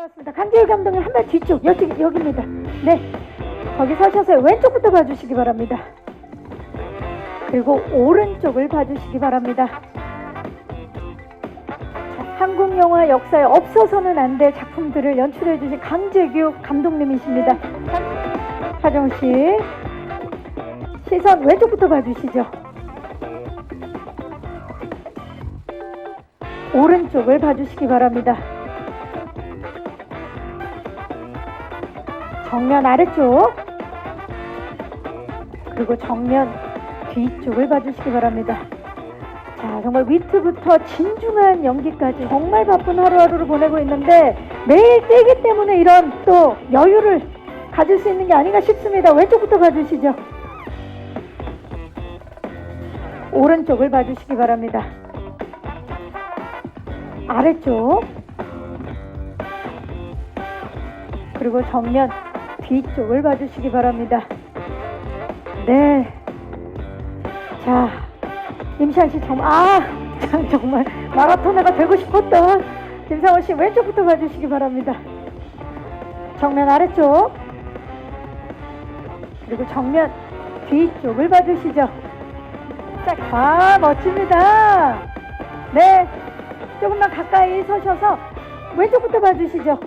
나왔습니다. 강재일 감독님 한 발 뒤쪽 여기입니다. 네, 거기 서셔서 왼쪽부터 봐주시기 바랍니다. 그리고 오른쪽을 봐주시기 바랍니다. 자, 한국 영화 역사에 없어서는 안 될 작품들을 연출해 주신 강재규 감독님이십니다. 하정 씨, 시선 왼쪽부터 봐주시죠. 오른쪽을 봐주시기 바랍니다. 정면 아래쪽, 그리고 정면 뒤쪽을 봐주시기 바랍니다. 자, 정말 위트부터 진중한 연기까지 정말 바쁜 하루하루를 보내고 있는데 매일 뛰기 때문에 이런 또 여유를 가질 수 있는 게 아닌가 싶습니다. 왼쪽부터 봐주시죠. 오른쪽을 봐주시기 바랍니다. 아래쪽, 그리고 정면 뒤쪽을 봐주시기 바랍니다. 네. 자, 임시한 씨 정말 마라토너가 되고 싶었던 김상원 씨 왼쪽부터 봐주시기 바랍니다. 정면 아래쪽, 그리고 정면 뒤쪽을 봐주시죠. 자, 멋집니다. 네. 조금만 가까이 서셔서 왼쪽부터 봐주시죠.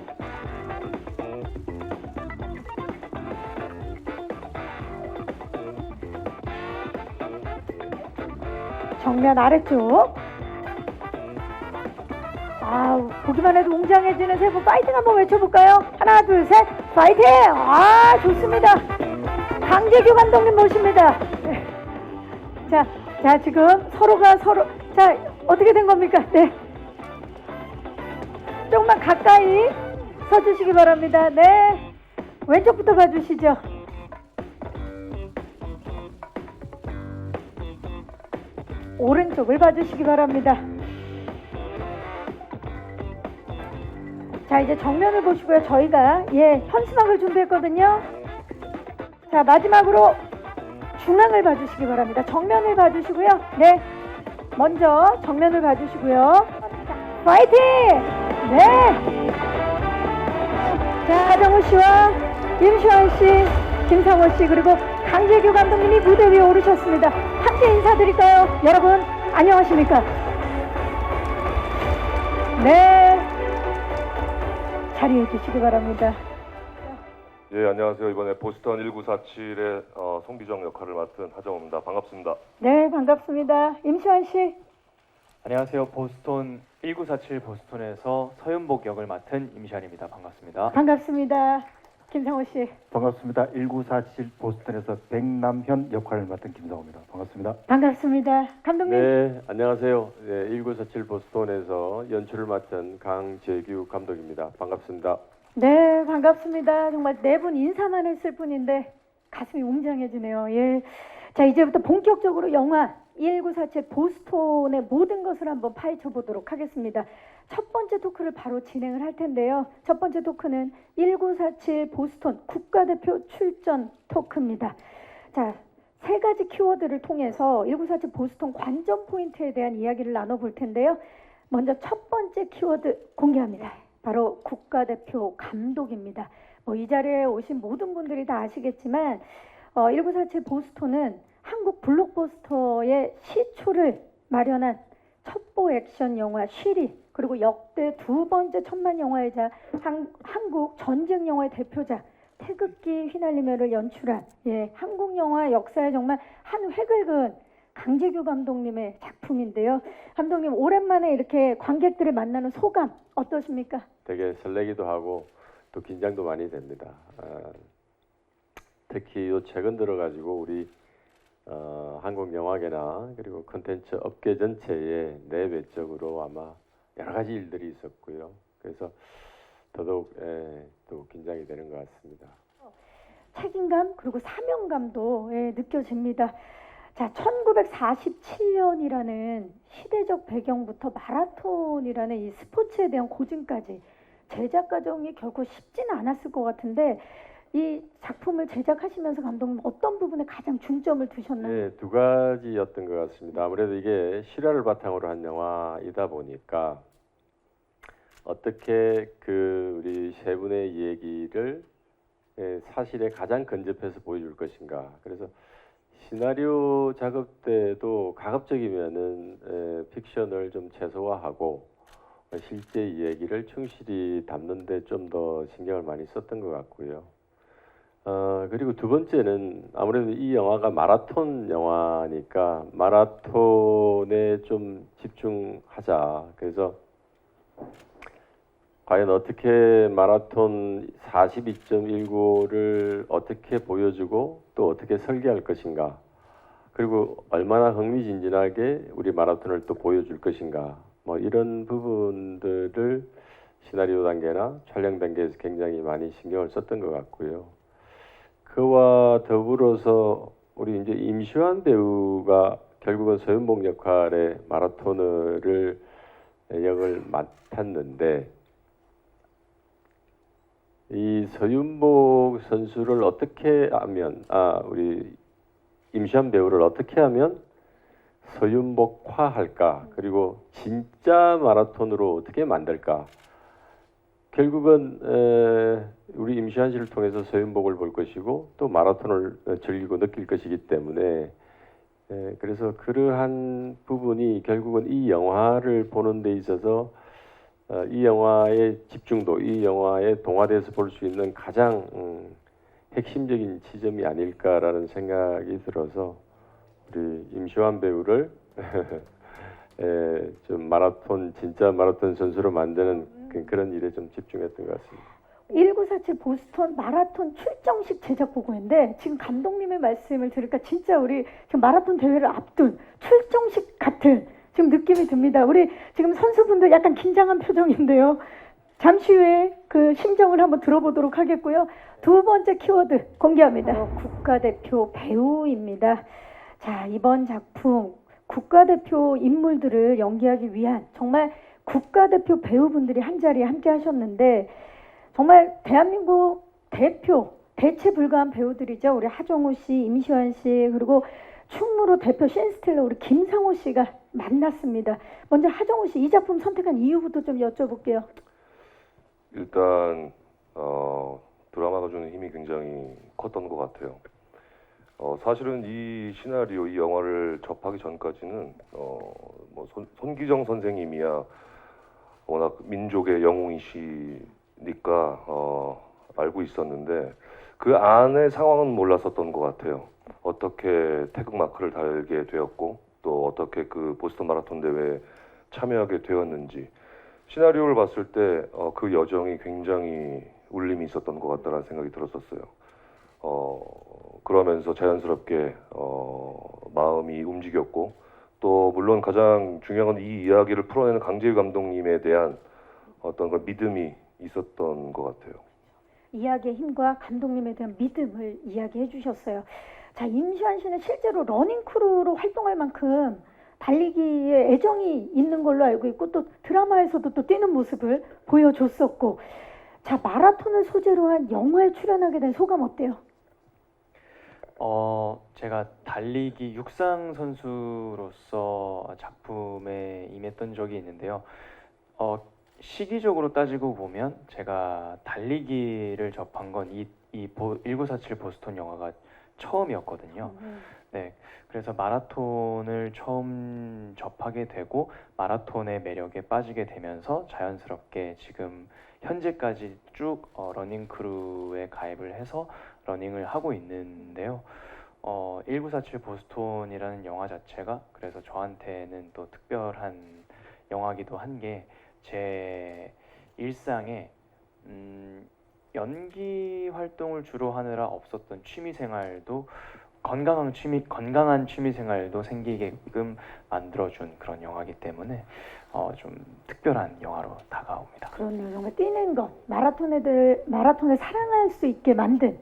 정면 아래쪽. 보기만 해도 웅장해지는 세 분 파이팅 한번 외쳐볼까요? 하나, 둘, 셋, 파이팅! 좋습니다. 강재규 감독님 모십니다. 자, 지금 서로가 자, 어떻게 된 겁니까? 네. 조금만 가까이 서주시기 바랍니다. 네. 왼쪽부터 봐주시죠. 오른쪽을 봐주시기 바랍니다. 자, 이제 정면을 보시고요. 저희가 현수막을 준비했거든요. 자, 마지막으로 중앙을 봐주시기 바랍니다. 정면을 봐주시고요. 네, 먼저 정면을 봐주시고요. 파이팅! 네. 자, 하정우 씨와 임시완 씨, 김상호 씨, 그리고 강재규 감독님이 무대 위에 오르셨습니다. 함께 인사드릴까요? 여러분, 안녕하십니까? 네. 자리해 주시기 바랍니다. 예, 안녕하세요. 이번에 보스턴 1947의 송기정 역할을 맡은 하정우입니다. 반갑습니다. 네, 반갑습니다. 임시완 씨. 안녕하세요. 보스턴 1947 보스턴에서 서윤복 역을 맡은 임시환입니다. 반갑습니다. 반갑습니다. 김상호 씨. 반갑습니다. 1947 보스턴에서 백남현 역할을 맡은 김상호입니다. 반갑습니다. 반갑습니다. 감독님. 네, 안녕하세요. 네, 1947 보스턴에서 연출을 맡은 강재규 감독입니다. 반갑습니다. 네, 반갑습니다. 정말 네 분 인사만 했을 뿐인데 가슴이 웅장해지네요. 예. 자, 이제부터 본격적으로 영화 1947 보스턴의 모든 것을 한번 파헤쳐 보도록 하겠습니다. 첫 번째 토크를 바로 진행을 할 텐데요. 첫 번째 토크는 1947 보스턴 국가대표 출전 토크입니다. 자, 세 가지 키워드를 통해서 1947 보스턴 관전 포인트에 대한 이야기를 나눠볼 텐데요. 먼저 첫 번째 키워드 공개합니다. 바로 국가대표 감독입니다. 이 자리에 오신 모든 분들이 다 아시겠지만 1947 보스턴은 한국 블록버스터의 시초를 마련한 첩보 액션 영화 쉬리, 그리고 역대 두 번째 천만 영화이자 한국 전쟁 영화의 대표작 태극기 휘날리며를 연출한 한국 영화 역사에 정말 한 획을 그은 강재규 감독님의 작품인데요. 감독님, 오랜만에 이렇게 관객들을 만나는 소감 어떠십니까? 되게 설레기도 하고 또 긴장도 많이 됩니다. 특히 요 최근 들어가지고 우리 한국 영화계나 그리고 콘텐츠 업계 전체에 내외적으로 아마 여러 가지 일들이 있었고요. 그래서 더더욱 또 긴장이 되는 것 같습니다. 책임감 그리고 사명감도 느껴집니다. 자, 1947년이라는 시대적 배경부터 마라톤이라는 이 스포츠에 대한 고증까지 제작 과정이 결코 쉽지는 않았을 것 같은데 이 작품을 제작하시면서 감독님 어떤 부분에 가장 중점을 두셨나요? 네, 두 가지였던 것 같습니다. 아무래도 이게 실화를 바탕으로 한 영화이다 보니까 어떻게 그 우리 세 분의 얘기를 사실에 가장 근접해서 보여줄 것인가. 그래서 시나리오 작업 때도 가급적이면은 픽션을 좀 최소화하고 실제 이야기를 충실히 담는데 좀 더 신경을 많이 썼던 것 같고요. 그리고 두 번째는 아무래도 이 영화가 마라톤 영화니까 마라톤에 좀 집중하자. 그래서 과연 어떻게 마라톤 42.195를 어떻게 보여주고 또 어떻게 설계할 것인가. 그리고 얼마나 흥미진진하게 우리 마라톤을 또 보여줄 것인가. 뭐 이런 부분들을 시나리오 단계나 촬영 단계에서 굉장히 많이 신경을 썼던 것 같고요. 그와 더불어서 우리 이제 임시완 배우가 결국은 서윤복 역할의 마라토너를 역을 맡았는데 이 서윤복 선수를 어떻게 하면 우리 임시완 배우를 어떻게 하면 서윤복화할까 그리고 진짜 마라톤으로 어떻게 만들까 결국은 우리 임시완 씨를 통해서 서윤복을 볼 것이고 또 마라톤을 즐기고 느낄 것이기 때문에 그래서 그러한 부분이 결국은 이 영화를 보는 데 있어서 이 영화의 집중도, 이 영화에 동화돼서 볼 수 있는 가장 핵심적인 지점이 아닐까라는 생각이 들어서 우리 임시완 배우를 좀 진짜 마라톤 선수로 만드는 그런 일에 좀 집중했던 것 같습니다. 1947 보스턴 마라톤 출정식 제작 보고인데 지금 감독님의 말씀을 들으니까 진짜 우리 지금 마라톤 대회를 앞둔 출정식 같은 지금 느낌이 듭니다. 우리 지금 선수분들 약간 긴장한 표정인데요. 잠시 후에 그 심정을 한번 들어보도록 하겠고요. 두 번째 키워드 공개합니다. 국가대표 배우입니다. 자, 이번 작품 국가대표 인물들을 연기하기 위한 정말 국가대표 배우분들이 한자리에 함께 하셨는데 정말 대한민국 대체 불가한 배우들이죠. 우리 하정우 씨, 임시완 씨 그리고 충무로 대표 신스틸러 우리 김상호 씨가 만났습니다. 먼저 하정우 씨 이 작품 선택한 이유부터 좀 여쭤볼게요. 일단 드라마가 주는 힘이 굉장히 컸던 것 같아요. 사실은 이 시나리오, 이 영화를 접하기 전까지는 뭐 손기정 선생님이야 워낙 민족의 영웅이시니까 알고 있었는데 그 안의 상황은 몰랐었던 것 같아요. 어떻게 태극 마크를 달게 되었고 또 어떻게 그 보스턴 마라톤 대회에 참여하게 되었는지 시나리오를 봤을 때 그 여정이 굉장히 울림이 있었던 것 같다는 생각이 들었었어요. 그러면서 자연스럽게 마음이 움직였고 또 물론 가장 중요한 건 이 이야기를 풀어내는 강재유 감독님에 대한 어떤 그 믿음이 있었던 것 같아요. 이야기의 힘과 감독님에 대한 믿음을 이야기해 주셨어요. 자, 임시완 씨는 실제로 러닝크루로 활동할 만큼 달리기에 애정이 있는 걸로 알고 있고 또 드라마에서도 또 뛰는 모습을 보여줬었고 자, 마라톤을 소재로 한 영화에 출연하게 된 소감 어때요? 제가 달리기 육상 선수로서 작품에 임했던 적이 있는데요. 시기적으로 따지고 보면 제가 달리기를 접한 건 1947 보스턴 영화가 처음이었거든요. 네, 그래서 마라톤을 처음 접하게 되고 마라톤의 매력에 빠지게 되면서 자연스럽게 지금 현재까지 쭉 러닝 크루에 가입을 해서 러닝을 하고 있는데요. 1947 보스턴이라는 영화 자체가 그래서 저한테는 또 특별한 영화기도 한 게 제 일상에 연기 활동을 주로 하느라 없었던 취미 생활도 건강한 취미 생활도 생기게끔 만들어준 그런 영화이기 때문에 좀 특별한 영화로 다가옵니다. 그렇네요. 정말 뛰는 것, 마라톤을 사랑할 수 있게 만든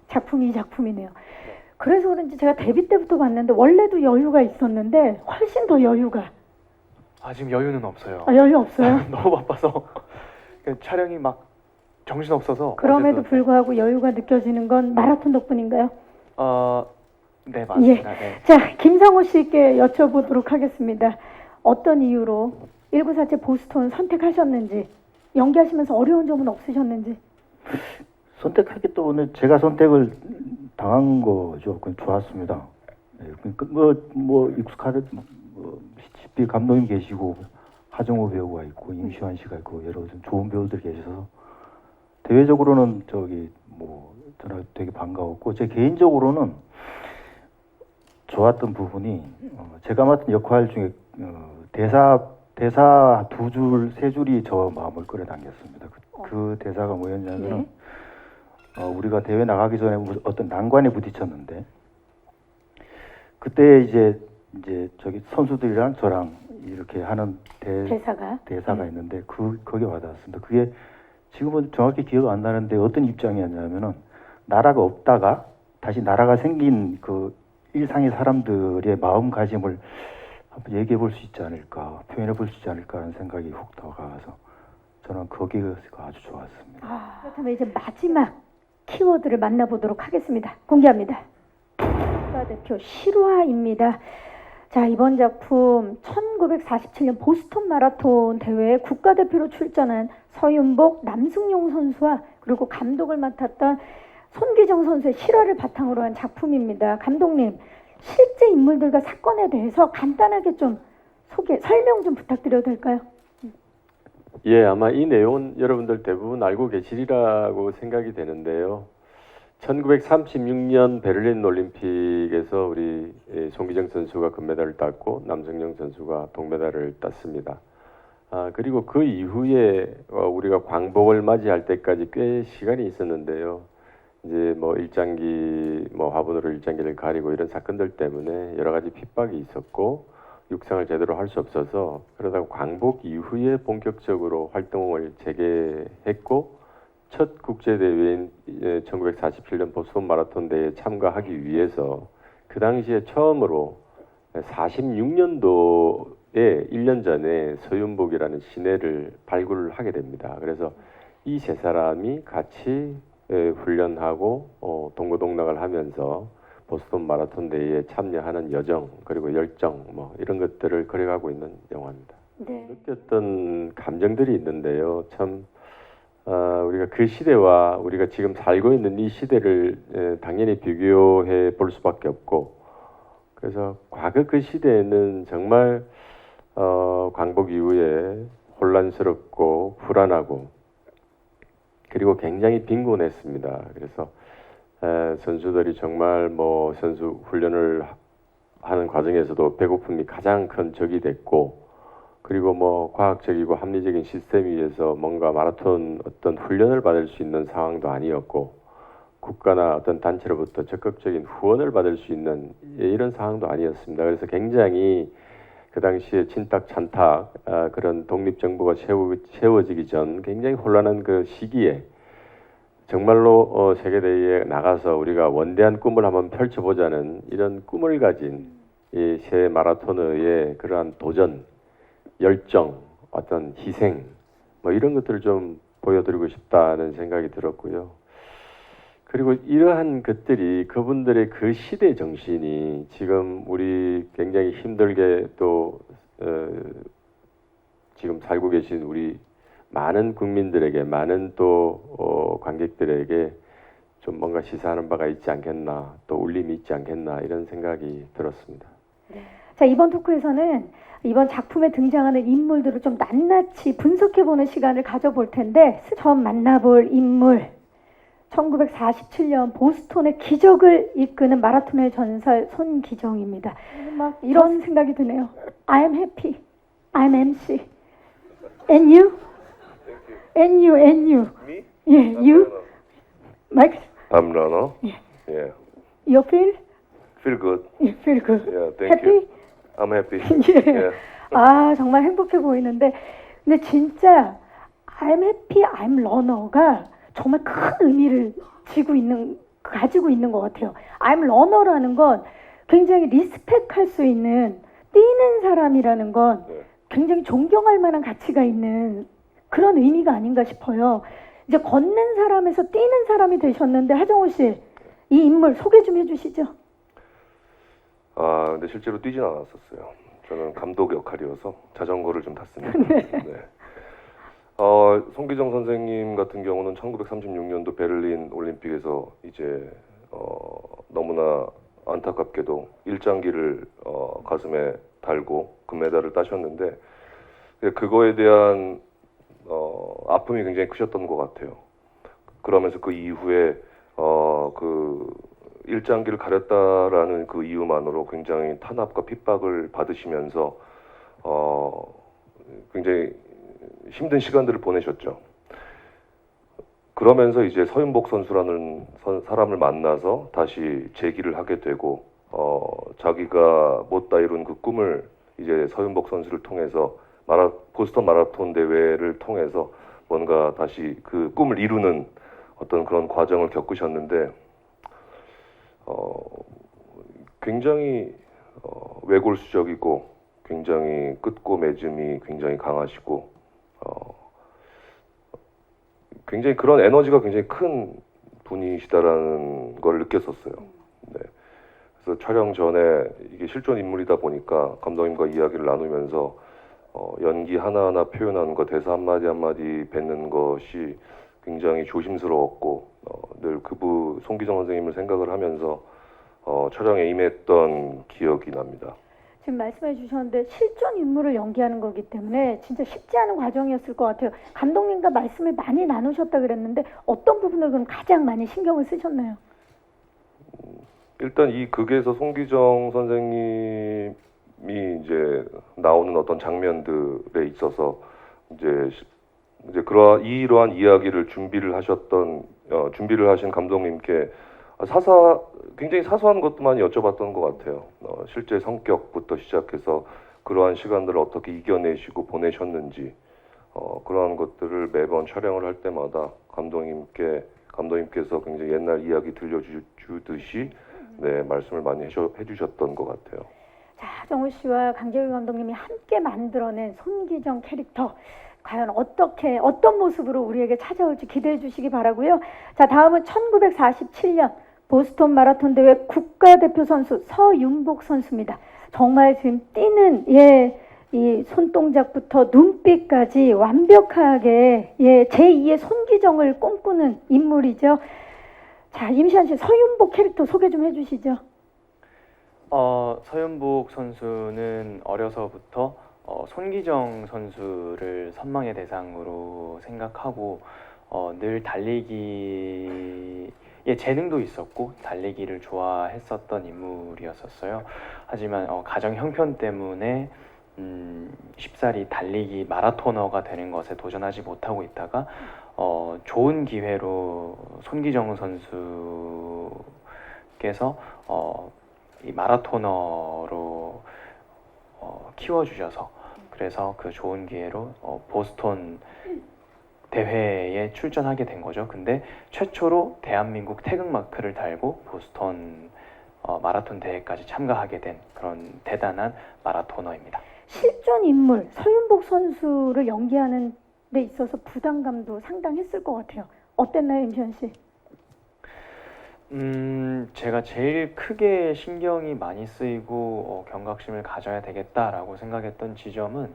작품이 이 작품이네요. 그래서 그런지 제가 데뷔 때부터 봤는데 원래도 여유가 있었는데 훨씬 더 여유가. 지금 여유는 없어요. 여유 없어요? 너무 바빠서 촬영이 막 정신 없어서. 그럼에도 불구하고 여유가 느껴지는 건 마라톤 덕분인가요? 네, 맞습니다. 예. 네. 자, 김상호 씨께 여쭤보도록 하겠습니다. 어떤 이유로 1947 보스턴 선택하셨는지. 연기하시면서 어려운 점은 없으셨는지. 선택하기 때문에 제가 선택을 당한 거죠. 그건 좋았습니다. 네, 그러니까 뭐 익숙하듯 시피 감독님 계시고 하정우 배우가 있고 임시완 씨가 있고 여러 좀 좋은 배우들 계셔서 대외적으로는 저는 되게 반가웠고 제 개인적으로는 좋았던 부분이 제가 맡은 역할 중에 대사 두 줄, 세 줄이 저 마음을 끌어당겼습니다. 그 대사가 뭐였냐면은 우리가 대회 나가기 전에 어떤 난관에 부딪혔는데 그때 이제 저기 선수들이랑 저랑 이렇게 하는 대사가 있는데 거기에 와닿았습니다. 그게 지금은 정확히 기억 안 나는데 어떤 입장이었냐면은 나라가 없다가 다시 나라가 생긴 그 일상의 사람들의 마음가짐을 한번 얘기해 볼 수 있지 않을까, 표현해 볼 수 있지 않을까 하는 생각이 훅 다가와서 저는 거기가 아주 좋았습니다. 그렇다면 이제 마지막 키워드를 만나보도록 하겠습니다. 공개합니다. 국가대표 실화입니다. 자, 이번 작품 1947년 보스턴 마라톤 대회에 국가대표로 출전한 서윤복, 남승용 선수와 그리고 감독을 맡았던 손기정 선수의 실화를 바탕으로 한 작품입니다. 감독님, 실제 인물들과 사건에 대해서 간단하게 좀 설명 좀 부탁드려도 될까요? 예, 아마 이 내용은 여러분들 대부분 알고 계시리라고 생각이 되는데요. 1936년 베를린 올림픽에서 우리 손기정 선수가 금메달을 땄고 남승용 선수가 동메달을 땄습니다. 그리고 그 이후에 우리가 광복을 맞이할 때까지 꽤 시간이 있었는데요. 이제 뭐 일장기, 화분으로 일장기를 가리고 이런 사건들 때문에 여러 가지 핍박이 있었고 육상을 제대로 할 수 없어서 그러다가 광복 이후에 본격적으로 활동을 재개했고 첫 국제대회인 1947년 보스턴 마라톤 대회에 참가하기 위해서 그 당시에 처음으로 46년도에 1년 전에 서윤복이라는 시내를 발굴을 하게 됩니다. 그래서 이 세 사람이 같이 훈련하고 동고동락을 하면서 보스턴 마라톤 대회에 참여하는 여정 그리고 열정 이런 것들을 그려가고 있는 영화입니다. 네. 느꼈던 감정들이 있는데요. 참 우리가 그 시대와 우리가 지금 살고 있는 이 시대를 당연히 비교해 볼 수밖에 없고 그래서 과거 그 시대에는 정말 광복 이후에 혼란스럽고 불안하고 그리고 굉장히 빈곤했습니다. 그래서 선수들이 정말 선수 훈련을 하는 과정에서도 배고픔이 가장 큰 적이 됐고 그리고 과학적이고 합리적인 시스템 위에서 뭔가 마라톤 어떤 훈련을 받을 수 있는 상황도 아니었고 국가나 어떤 단체로부터 적극적인 후원을 받을 수 있는 이런 상황도 아니었습니다. 그래서 굉장히 그 당시에 친탁 찬탁 그런 독립정부가 세워지기 전 굉장히 혼란한 그 시기에 정말로 세계대회에 나가서 우리가 원대한 꿈을 한번 펼쳐보자는 이런 꿈을 가진 이 새 마라토너의 그러한 도전, 열정, 어떤 희생 이런 것들을 좀 보여드리고 싶다는 생각이 들었고요. 그리고 이러한 것들이 그분들의 그 시대 정신이 지금 우리 굉장히 힘들게 또 지금 살고 계신 우리 많은 국민들에게 많은 또 관객들에게 좀 뭔가 시사하는 바가 있지 않겠나 또 울림이 있지 않겠나 이런 생각이 들었습니다. 자, 이번 토크에서는 이번 작품에 등장하는 인물들을 좀 낱낱이 분석해보는 시간을 가져볼 텐데 처음 만나볼 인물 1947년 보스턴의 기적을 이끄는 마라톤의 전설 손기정입니다. 막 이런 생각이 드네요. I'm happy. I'm MC. And you? And you, and you. Me? Yeah, you? Mike? I'm runner. Yeah. Yeah. You feel? Feel good. You feel good. Yeah, thank Happy? you. I'm happy. 예. Yeah. 아, 정말 행복해 보이는데 근데 진짜 I'm happy, I'm runner가 정말 큰 의미를 가지고 있는 것 같아요. I'm runner라는 건 굉장히 리스펙할 수 있는 뛰는 사람이라는 건 네. 굉장히 존경할 만한 가치가 있는 그런 의미가 아닌가 싶어요. 이제 걷는 사람에서 뛰는 사람이 되셨는데 하정우 씨, 이 인물 소개 좀 해주시죠. 근데 실제로 뛰진 않았었어요. 저는 감독 역할이어서 자전거를 좀 탔습니다. 네. 송기정 선생님 같은 경우는 1936년도 베를린 올림픽에서 이제 너무나 안타깝게도 일장기를 가슴에 달고 금메달을 따셨는데 그거에 대한 아픔이 굉장히 크셨던 것 같아요. 그러면서 그 이후에 그 일장기를 가렸다라는 그 이유만으로 굉장히 탄압과 핍박을 받으시면서 굉장히 힘든 시간들을 보내셨죠. 그러면서 이제 서윤복 선수라는 사람을 만나서 다시 재기를 하게 되고 자기가 못다 이룬 그 꿈을 이제 서윤복 선수를 통해서 보스턴 마라톤 대회를 통해서 뭔가 다시 그 꿈을 이루는 어떤 그런 과정을 겪으셨는데 굉장히 외골수적이고 굉장히 끝고맺음이 굉장히 강하시고 굉장히 그런 에너지가 굉장히 큰 분이시다라는 걸 느꼈었어요. 네. 그래서 촬영 전에 이게 실존 인물이다 보니까 감독님과 이야기를 나누면서 연기 하나하나 표현하는 거, 대사 한마디 한마디 뱉는 것이 굉장히 조심스러웠고 늘 송기정 선생님을 생각을 하면서 촬영에 임했던 기억이 납니다. 지금 말씀해 주셨는데 실존 인물을 연기하는 거기 때문에 진짜 쉽지 않은 과정이었을 것 같아요. 감독님과 말씀을 많이 나누셨다 그랬는데 어떤 부분을 그럼 가장 많이 신경을 쓰셨나요? 일단 이 극에서 송기정 선생님이 이제 나오는 어떤 장면들에 있어서 이제 이러한 이야기를 준비를 하신 감독님께 굉장히 사소한 것도 많이 여쭤봤던 것 같아요. 실제 성격부터 시작해서 그러한 시간들을 어떻게 이겨내시고 보내셨는지 그러한 것들을 매번 촬영을 할 때마다 감독님께서 굉장히 옛날 이야기 들려주듯이 네, 말씀을 많이 해주셨던 것 같아요. 자, 정우 씨와 강재규 감독님이 함께 만들어낸 손기정 캐릭터 과연 어떤 모습으로 우리에게 찾아올지 기대해 주시기 바라고요. 자, 다음은 1947년 보스턴 마라톤 대회 국가대표 선수 서윤복 선수입니다. 정말 지금 뛰는 이 손동작부터 눈빛까지 완벽하게 제2의 손기정을 꿈꾸는 인물이죠. 자, 임시완 씨 서윤복 캐릭터 소개 좀 해주시죠. 서윤복 선수는 어려서부터 손기정 선수를 선망의 대상으로 생각하고 늘 달리기에 재능도 있었고 달리기를 좋아했었던 인물이었었어요. 하지만 가정 형편 때문에 쉽사리 달리기 마라토너가 되는 것에 도전하지 못하고 있다가 좋은 기회로 손기정 선수께서 이 마라토너로 키워주셔서 그래서 그 좋은 기회로 보스턴 대회에 출전하게 된 거죠. 근데 최초로 대한민국 태극마크를 달고 보스턴 마라톤 대회까지 참가하게 된 그런 대단한 마라토너입니다. 실존 인물 서윤복 선수를 연기하는 데 있어서 부담감도 상당했을 것 같아요. 어땠나요, 임시완 씨? 제가 제일 크게 신경이 많이 쓰이고 경각심을 가져야 되겠다라고 생각했던 지점은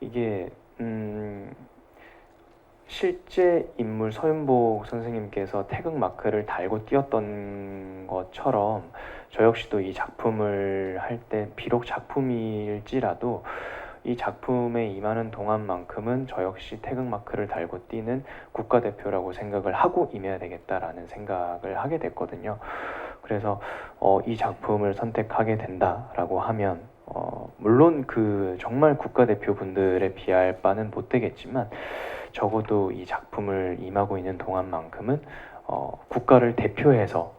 이게 실제 인물 서윤복 선생님께서 태극마크를 달고 뛰었던 것처럼 저 역시도 이 작품을 할 때 비록 작품일지라도 이 작품에 임하는 동안만큼은 저 역시 태극마크를 달고 뛰는 국가대표라고 생각을 하고 임해야 되겠다라는 생각을 하게 됐거든요. 그래서 이 작품을 선택하게 된다라고 하면 물론 그 정말 국가대표 분들에 비할 바는 못 되겠지만 적어도 이 작품을 임하고 있는 동안만큼은 국가를 대표해서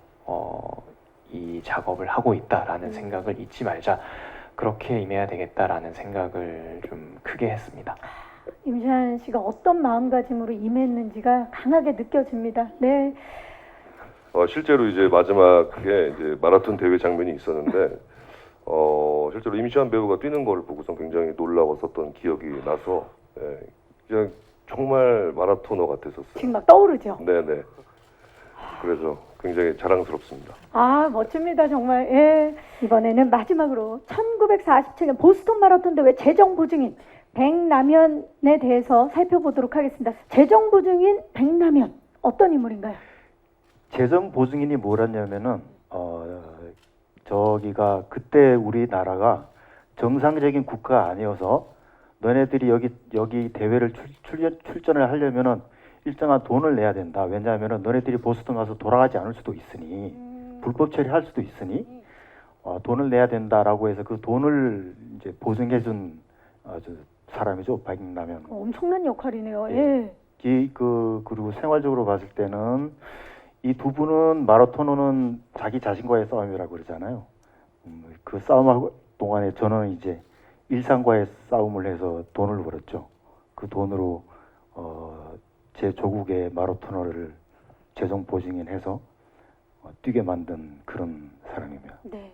이 작업을 하고 있다라는 생각을 잊지 말자. 그렇게 임해야 되겠다라는 생각을 좀 크게 했습니다. 임시완 씨가 어떤 마음가짐으로 임했는지가 강하게 느껴집니다. 네. 실제로 이제 마지막에 이제 마라톤 대회 장면이 있었는데 실제로 임시완 배우가 뛰는 걸 보고서 굉장히 놀라웠었던 기억이 나서 그냥 정말 마라토너 같았었어요. 지금 막 떠오르죠? 네네. 그래서 굉장히 자랑스럽습니다. 멋집니다. 정말. 예. 이번에는 마지막으로 1947년 보스턴 마라톤 대회 재정 보증인 백남현에 대해서 살펴보도록 하겠습니다. 재정 보증인 백남현 어떤 인물인가요? 재정 보증인이 뭐랬냐면은 저기가 그때 우리나라가 정상적인 국가가 아니어서 너네들이 여기 대회를 출전을 하려면은 일정한 돈을 내야 된다. 왜냐하면은 너네들이 보스턴 와서 돌아가지 않을 수도 있으니 불법 처리할 수도 있으니 돈을 내야 된다라고 해서 그 돈을 이제 보증해준 사람이죠. 백남현. 엄청난 역할이네요. 예. 예. 그리고 생활적으로 봤을 때는 이 두 분은 마라토너는 자기 자신과의 싸움이라고 그러잖아요. 그 싸움 동안에 저는 이제 일상과의 싸움을 해서 돈을 벌었죠. 그 돈으로 제 조국의 마라토너를 재정 보증인해서 뛰게 만든 그런 사람입니다. 네,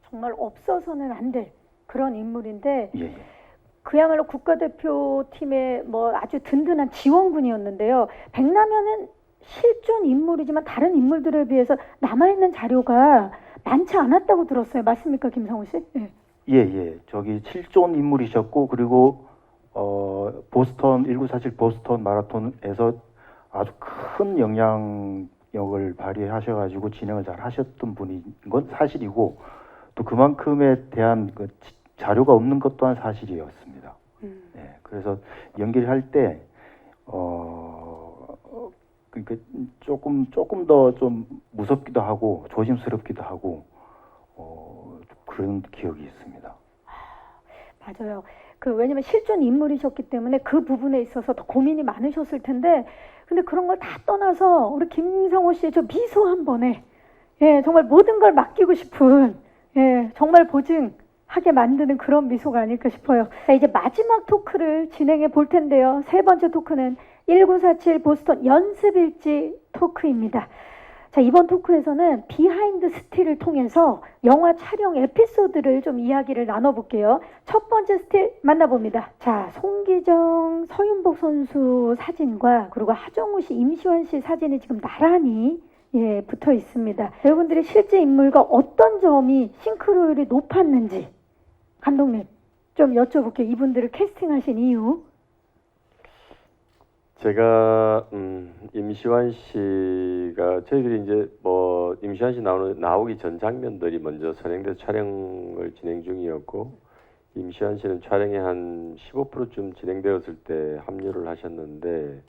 정말 없어서는 안 될 그런 인물인데 예. 그야말로 국가대표팀의 뭐 아주 든든한 지원군이었는데요. 백남현은 실존 인물이지만 다른 인물들에 비해서 남아있는 자료가 많지 않았다고 들었어요. 맞습니까, 김상우 씨? 예. 예. 저기 실존 인물이셨고 그리고 보스턴 1947 보스턴 마라톤에서 아주 큰 영향력을 발휘하셔가지고 진행을 잘 하셨던 분인 건 사실이고 또 그만큼에 대한 그 자료가 없는 것 또한 사실이었습니다. 네, 그래서 연기를 때 그러니까 조금 더 좀 무섭기도 하고 조심스럽기도 하고 그런 기억이 있습니다. 맞아요. 왜냐면 실존 인물이셨기 때문에 그 부분에 있어서 더 고민이 많으셨을 텐데, 근데 그런 걸 다 떠나서 우리 김상호 씨의 저 미소 한 번에, 예, 정말 모든 걸 맡기고 싶은, 예, 정말 보증하게 만드는 그런 미소가 아닐까 싶어요. 자, 이제 마지막 토크를 진행해 볼 텐데요. 세 번째 토크는 1947 보스턴 연습일지 토크입니다. 자, 이번 토크에서는 비하인드 스틸을 통해서 영화 촬영 에피소드를 좀 이야기를 나눠볼게요. 첫 번째 스틸 만나봅니다. 자, 송기정, 서윤복 선수 사진과 그리고 하정우 씨, 임시완 씨 사진이 지금 나란히 붙어 있습니다. 여러분들이 실제 인물과 어떤 점이 싱크로율이 높았는지 감독님 좀 여쭤볼게요. 이분들을 캐스팅하신 이유. 제가 임시완 씨가 저희들이 이제 뭐 임시완 씨 나오기 전 장면들이 먼저 선행돼서 촬영을 진행 중이었고 임시완 씨는 촬영이 한 15%쯤 진행되었을 때 합류를 하셨는데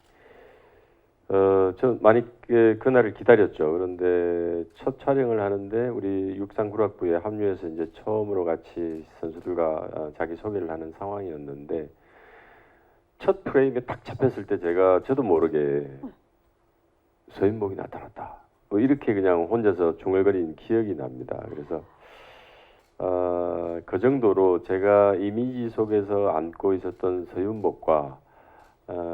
저 많이 그날을 기다렸죠. 그런데 첫 촬영을 하는데 우리 육상구락부에 합류해서 이제 처음으로 같이 선수들과 자기 소개를 하는 상황이었는데 첫 프레임에 딱 잡혔을 때 저도 모르게 서윤복이 나타났다. 뭐 이렇게 그냥 혼자서 중얼거린 기억이 납니다. 그래서 그 정도로 제가 이미지 속에서 안고 있었던 서윤복과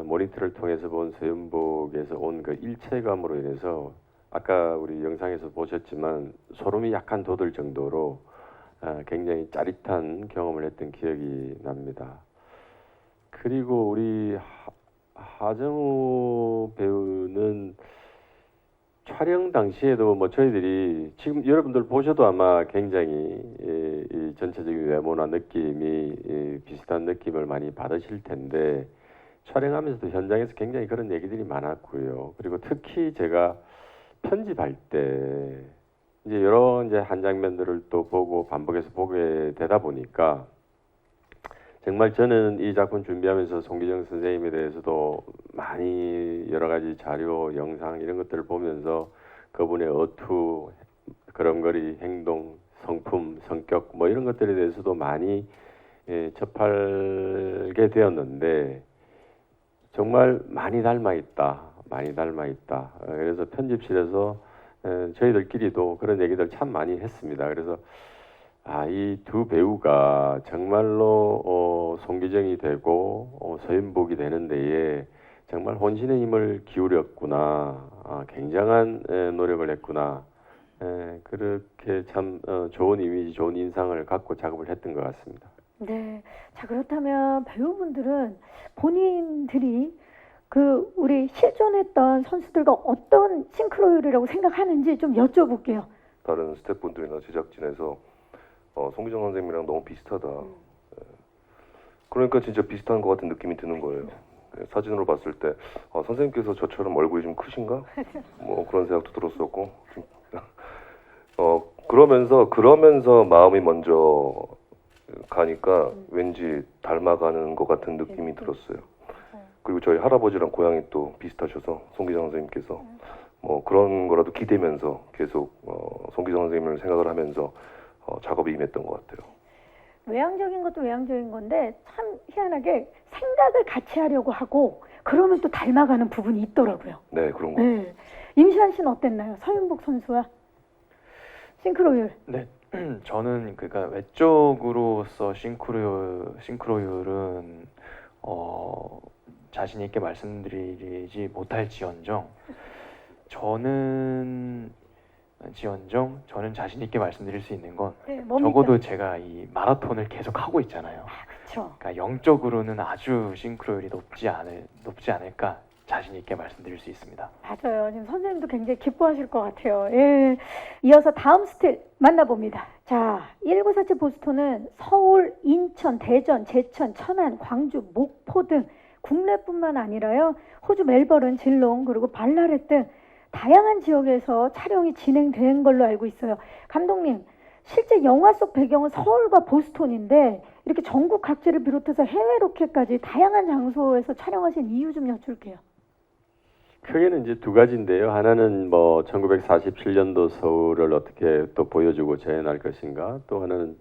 모니터를 통해서 본 서윤복에서 온 그 일체감으로 인해서 아까 우리 영상에서 보셨지만 소름이 약간 돋을 정도로 굉장히 짜릿한 경험을 했던 기억이 납니다. 그리고 우리 하정우 배우는 촬영 당시에도 뭐 저희들이 지금 여러분들 보셔도 아마 굉장히 이 전체적인 외모나 느낌이 비슷한 느낌을 많이 받으실 텐데 촬영하면서도 현장에서 굉장히 그런 얘기들이 많았고요. 그리고 특히 제가 편집할 때 이제 여러 이제 한 장면들을 또 보고 반복해서 보게 되다 보니까 정말 저는 이 작품 준비하면서 송기정 선생님에 대해서도 많이 여러 가지 자료, 영상 이런 것들을 보면서 그분의 어투, 걸음걸이, 행동, 성품, 성격 뭐 이런 것들에 대해서도 많이 접하게 되었는데 정말 많이 닮아 있다. 그래서 편집실에서 저희들끼리도 그런 얘기들 참 많이 했습니다. 그래서 이 두 배우가 정말로 송기정이 되고 서윤복이 되는 데에 정말 혼신의 힘을 기울였구나. 굉장한 노력을 했구나. 그렇게 참 좋은 이미지, 좋은 인상을 갖고 작업을 했던 것 같습니다. 네. 자, 그렇다면 배우분들은 본인들이 우리 실존했던 선수들과 어떤 싱크로율이라고 생각하는지 좀 여쭤볼게요. 다른 스태프분들이나 제작진에서 송기정 선생님이랑 너무 비슷하다. 그러니까 진짜 비슷한 것 같은 느낌이 드는 거예요. 네, 사진으로 봤을 때 선생님께서 저처럼 얼굴이 좀 크신가? 뭐 그런 생각도 들었었고 그러면서 마음이 먼저 가니까 왠지 닮아가는 것 같은 느낌이 들었어요. 그리고 저희 할아버지랑 고향이 또 비슷하셔서 송기정 선생님께서 뭐 그런 거라도 기대면서 계속 송기정 선생님을 생각을 하면서 작업에 임했던 것 같아요. 외향적인 것도 외향적인 건데 참 희한하게 생각을 같이 하려고 하고 그러면 또 닮아가는 부분이 있더라고요. 네, 그런 거. 네. 임시완 씨는 어땠나요? 서윤복 선수와 싱크로율. 네, 저는 그러니까 외적으로서 싱크로율은 자신 있게 말씀드리지 못할지언정 저는 자신 있게 말씀드릴 수 있는 건 네, 뭡니까? 적어도 제가 이 마라톤을 계속 하고 있잖아요. 그렇죠. 그러니까 영적으로는 아주 싱크로율이 높지 않을까 자신 있게 말씀드릴 수 있습니다. 맞아요. 지금 선생님도 굉장히 기뻐하실 것 같아요. 예. 이어서 다음 스틸 만나봅니다. 자, 1947 보스톤은 서울, 인천, 대전, 제천, 천안, 광주, 목포 등 국내뿐만 아니라요. 호주 멜버른, 질롱, 그리고 발라렛 등 다양한 지역에서 촬영이 진행된 걸로 알고 있어요. 감독님, 실제 영화 속 배경은 서울과 보스톤인데 이렇게 전국 각지를 비롯해서 해외 로켓까지 다양한 장소에서 촬영하신 이유 좀 여쭐게요. 크게는 이제 두 가지인데요. 하나는 뭐 1947년도 서울을 어떻게 또 보여주고 재현할 것인가, 또 하나는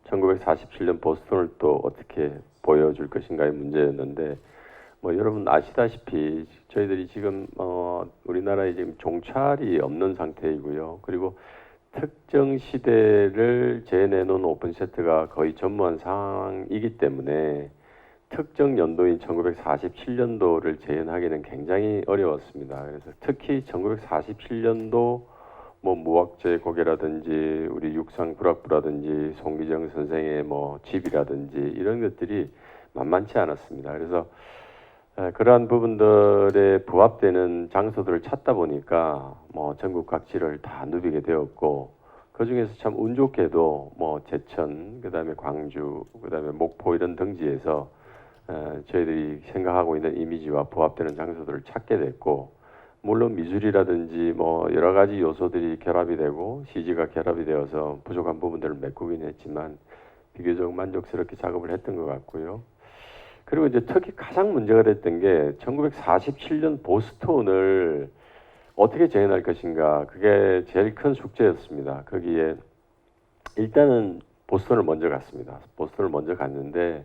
1947년 보스턴을 또 어떻게 보여줄 것인가의 문제였는데, 뭐 여러분 아시다시피 저희들이 지금 우리나라에 지금 종찰이 없는 상태이고요. 그리고 특정 시대를 재현해놓은 오픈 세트가 거의 전무한 상황이기 때문에 특정 연도인 1947년도를 재현하기는 굉장히 어려웠습니다. 그래서 특히 1947년도 뭐 무학재 고개라든지 우리 육상 불학부라든지 송기정 선생의 뭐 집이라든지 이런 것들이 만만치 않았습니다. 그래서 그러한 부분들에 부합되는 장소들을 찾다 보니까 뭐 전국 각지를 다 누비게 되었고, 그 중에서 참 운 좋게도 뭐 제천, 그다음에 광주, 그다음에 목포 이런 등지에서 저희들이 생각하고 있는 이미지와 부합되는 장소들을 찾게 됐고, 물론 미술이라든지 뭐 여러 가지 요소들이 결합이 되고 CG가 결합이 되어서 부족한 부분들을 메꾸긴 했지만 비교적 만족스럽게 작업을 했던 것 같고요. 그리고 이제 특히 가장 문제가 됐던 게 1947년 보스톤을 어떻게 재현할 것인가, 그게 제일 큰 숙제였습니다. 거기에 일단은 보스턴을 먼저 갔습니다. 보스턴을 먼저 갔는데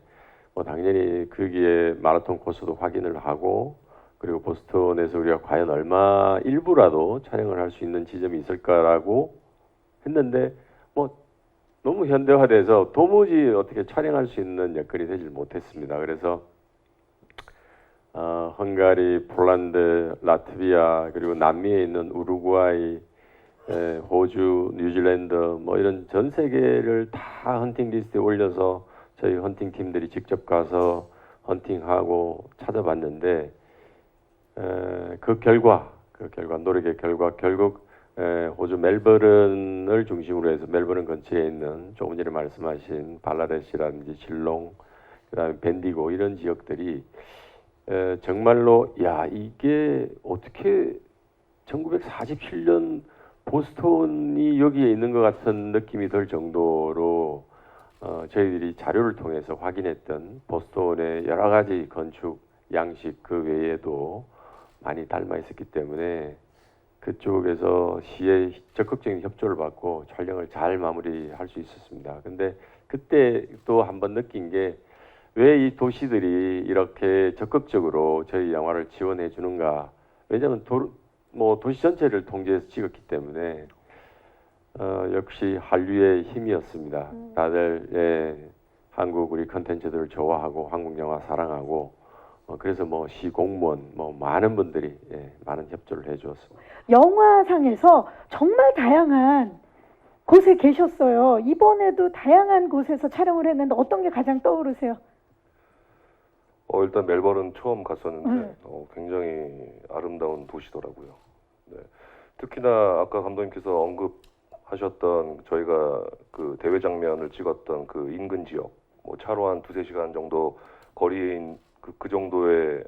뭐 당연히 거기에 마라톤 코스도 확인을 하고, 그리고 보스턴에서 우리가 과연 얼마 일부라도 촬영을 할 수 있는 지점이 있을까라고 했는데 뭐 너무 현대화돼서 도무지 어떻게 촬영할 수 있는 여건이 되질 못했습니다. 그래서 헝가리, 폴란드, 라트비아, 그리고 남미에 있는 우루과이, 호주, 뉴질랜드 뭐 이런 전 세계를 다 헌팅 리스트에 올려서 저희 헌팅 팀들이 직접 가서 헌팅하고 찾아봤는데 그 결과 노력의 결과 결국 호주 멜버른을 중심으로 해서 멜버른 근처에 있는 조금 전에 말씀하신 발라렛이라든지 질롱, 그다음에 벤디고 이런 지역들이 정말로 야 이게 어떻게 1947년 보스턴이 여기에 있는 것 같은 느낌이 들 정도로 저희들이 자료를 통해서 확인했던 보스턴의 여러 가지 건축 양식 그 외에도 많이 닮아 있었기 때문에 그쪽에서 시의 적극적인 협조를 받고 촬영을 잘 마무리할 수 있었습니다. 근데 그때 또 한번 느낀 게 왜 이 도시들이 이렇게 적극적으로 저희 영화를 지원해 주는가? 왜냐하면 도시 전체를 통제해서 찍었기 때문에 역시 한류의 힘이었습니다. 다들 한국 우리 컨텐츠들을 좋아하고 한국 영화 사랑하고 그래서 뭐 시 공무원 뭐 많은 분들이 많은 협조를 해주었습니다. 영화상에서 정말 다양한 곳에 계셨어요. 이번에도 다양한 곳에서 촬영을 했는데 어떤 게 가장 떠오르세요? 일단 멜버른 처음 갔었는데 굉장히 아름다운 도시더라고요. 네. 특히나 아까 감독님께서 언급하셨던 저희가 그 대회 장면을 찍었던 그 인근 지역, 뭐 차로 한 2-3시간 정도 거리에 있는 그 정도의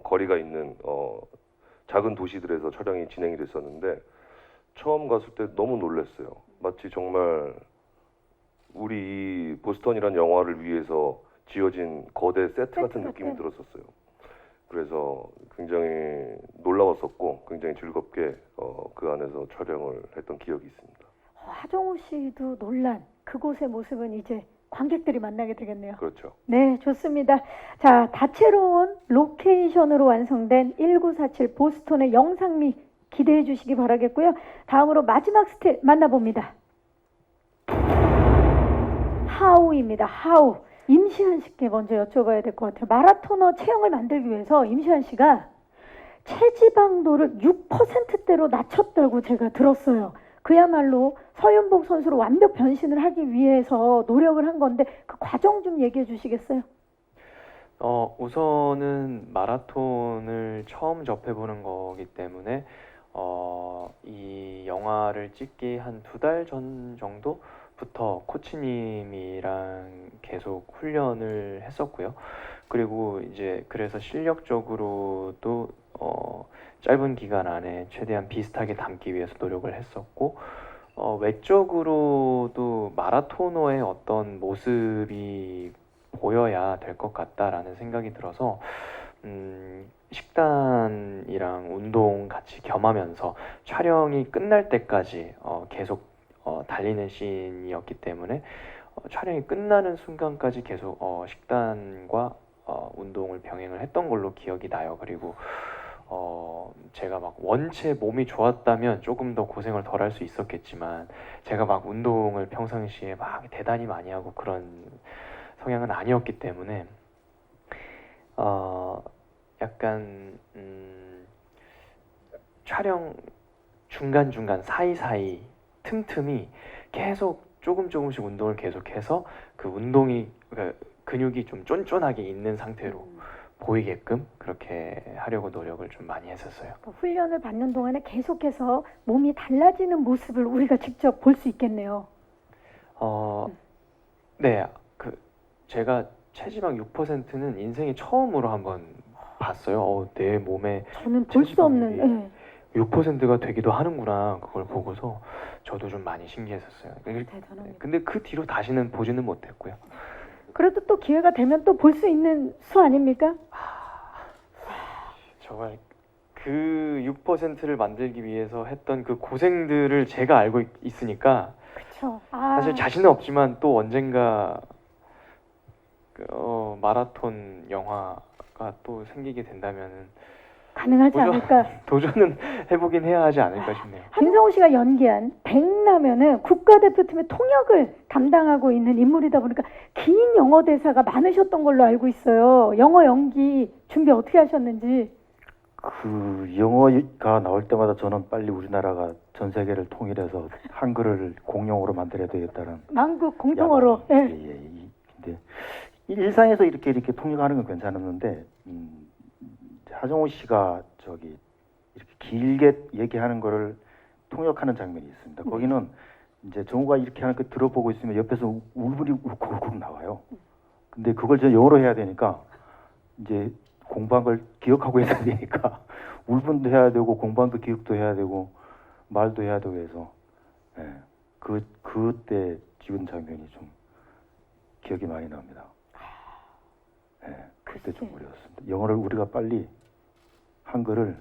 거리가 있는 작은 도시들에서 촬영이 진행이 됐었는데 처음 갔을 때 너무 놀랐어요. 마치 정말 우리 이 보스턴이란 영화를 위해서 지어진 거대 세트 같은 느낌이 들었었어요. 그래서 굉장히 놀라웠었고 굉장히 즐겁게 그 안에서 촬영을 했던 기억이 있습니다. 하정우 씨도 놀란 그곳의 모습은 이제 관객들이 만나게 되겠네요. 그렇죠. 네, 좋습니다. 자, 다채로운 로케이션으로 완성된 1947 보스턴의 영상미 기대해 주시기 바라겠고요. 다음으로 마지막 스틸 만나봅니다. 하우입니다. 하우. 임시한 씨께 먼저 여쭤봐야 될 것 같아요. 마라토너 체형을 만들기 위해서 임시한 씨가 체지방도를 6%대로 낮췄다고 제가 들었어요. 그야말로 서윤복 선수로 완벽 변신을 하기 위해서 노력을 한 건데 그 과정 좀 얘기해 주시겠어요? 우선은 마라톤을 처음 접해보는 거기 때문에 이 영화를 찍기 한 2달 전 정도부터 코치님이랑 계속 훈련을 했었고요. 그리고 이제 그래서 실력적으로도 짧은 기간 안에 최대한 비슷하게 담기 위해서 노력을 했었고 외적으로도 마라토너의 어떤 모습이 보여야 될 것 같다라는 생각이 들어서 식단이랑 운동 같이 겸하면서 촬영이 끝날 때까지 계속 달리는 씬이었기 때문에 촬영이 끝나는 순간까지 계속 식단과 운동을 병행을 했던 걸로 기억이 나요. 그리고 제가 막 원체 몸이 좋았다면 조금 더 고생을 덜 할 수 있었겠지만 제가 막 운동을 평상시에 막 대단히 많이 하고 그런 성향은 아니었기 때문에 약간 촬영 중간중간 사이사이 틈틈이 계속 조금씩 운동을 계속해서 그 운동이 그러니까 근육이 좀 쫀쫀하게 있는 상태로 보이게끔 그렇게 하려고 노력을 좀 많이 했었어요. 훈련을 받는 동안에 계속해서 몸이 달라지는 모습을 우리가 직접 볼 수 있겠네요. 네, 제가 체지방 6%는 인생에 처음으로 한번 봤어요. 내 몸에 저는 볼 수 없는. 6%가 되기도 하는구나. 그걸 보고서 저도 좀 많이 신기했었어요. 대단합니다. 근데 그 뒤로 다시는 보지는 못했고요. 그래도 또 기회가 되면 또 볼 수 있는 수 아닙니까? 정말 그 6%를 만들기 위해서 했던 그 고생들을 제가 알고 있으니까 그렇죠. 사실 자신은 없지만 또 언젠가 마라톤 영화가 또 생기게 된다면은 가능하지 않을까. 도전은 해보긴 해야 하지 않을까 싶네요. 김성호 씨가 연기한 백라면은 국가대표팀의 통역을 담당하고 있는 인물이다 보니까 긴 영어 대사가 많으셨던 걸로 알고 있어요. 영어 연기 준비 어떻게 하셨는지. 그 영어가 나올 때마다 저는 빨리 우리나라가 전 세계를 통일해서 한글을 공용어로 만들어야 되겠다는 만국 공통어로. 예. 근데 일상에서 이렇게 통역하는 건 괜찮았는데 하정우 씨가 이렇게 길게 얘기하는 거를 통역하는 장면이 있습니다. 거기는 이제 정우가 이렇게 하는 거 들어보고 있으면 옆에서 울분이 울컥울컥 나와요. 근데 그걸 저 영어로 해야 되니까 이제 공부한 걸 기억하고 있어야 되니까 울분도 해야 되고 공부한 거 기억도 해야 되고 말도 해야 되고 해서 그때 찍은 장면이 좀 기억이 많이 납니다. 그때 좀 어려웠습니다. 영어를 우리가 빨리 한글을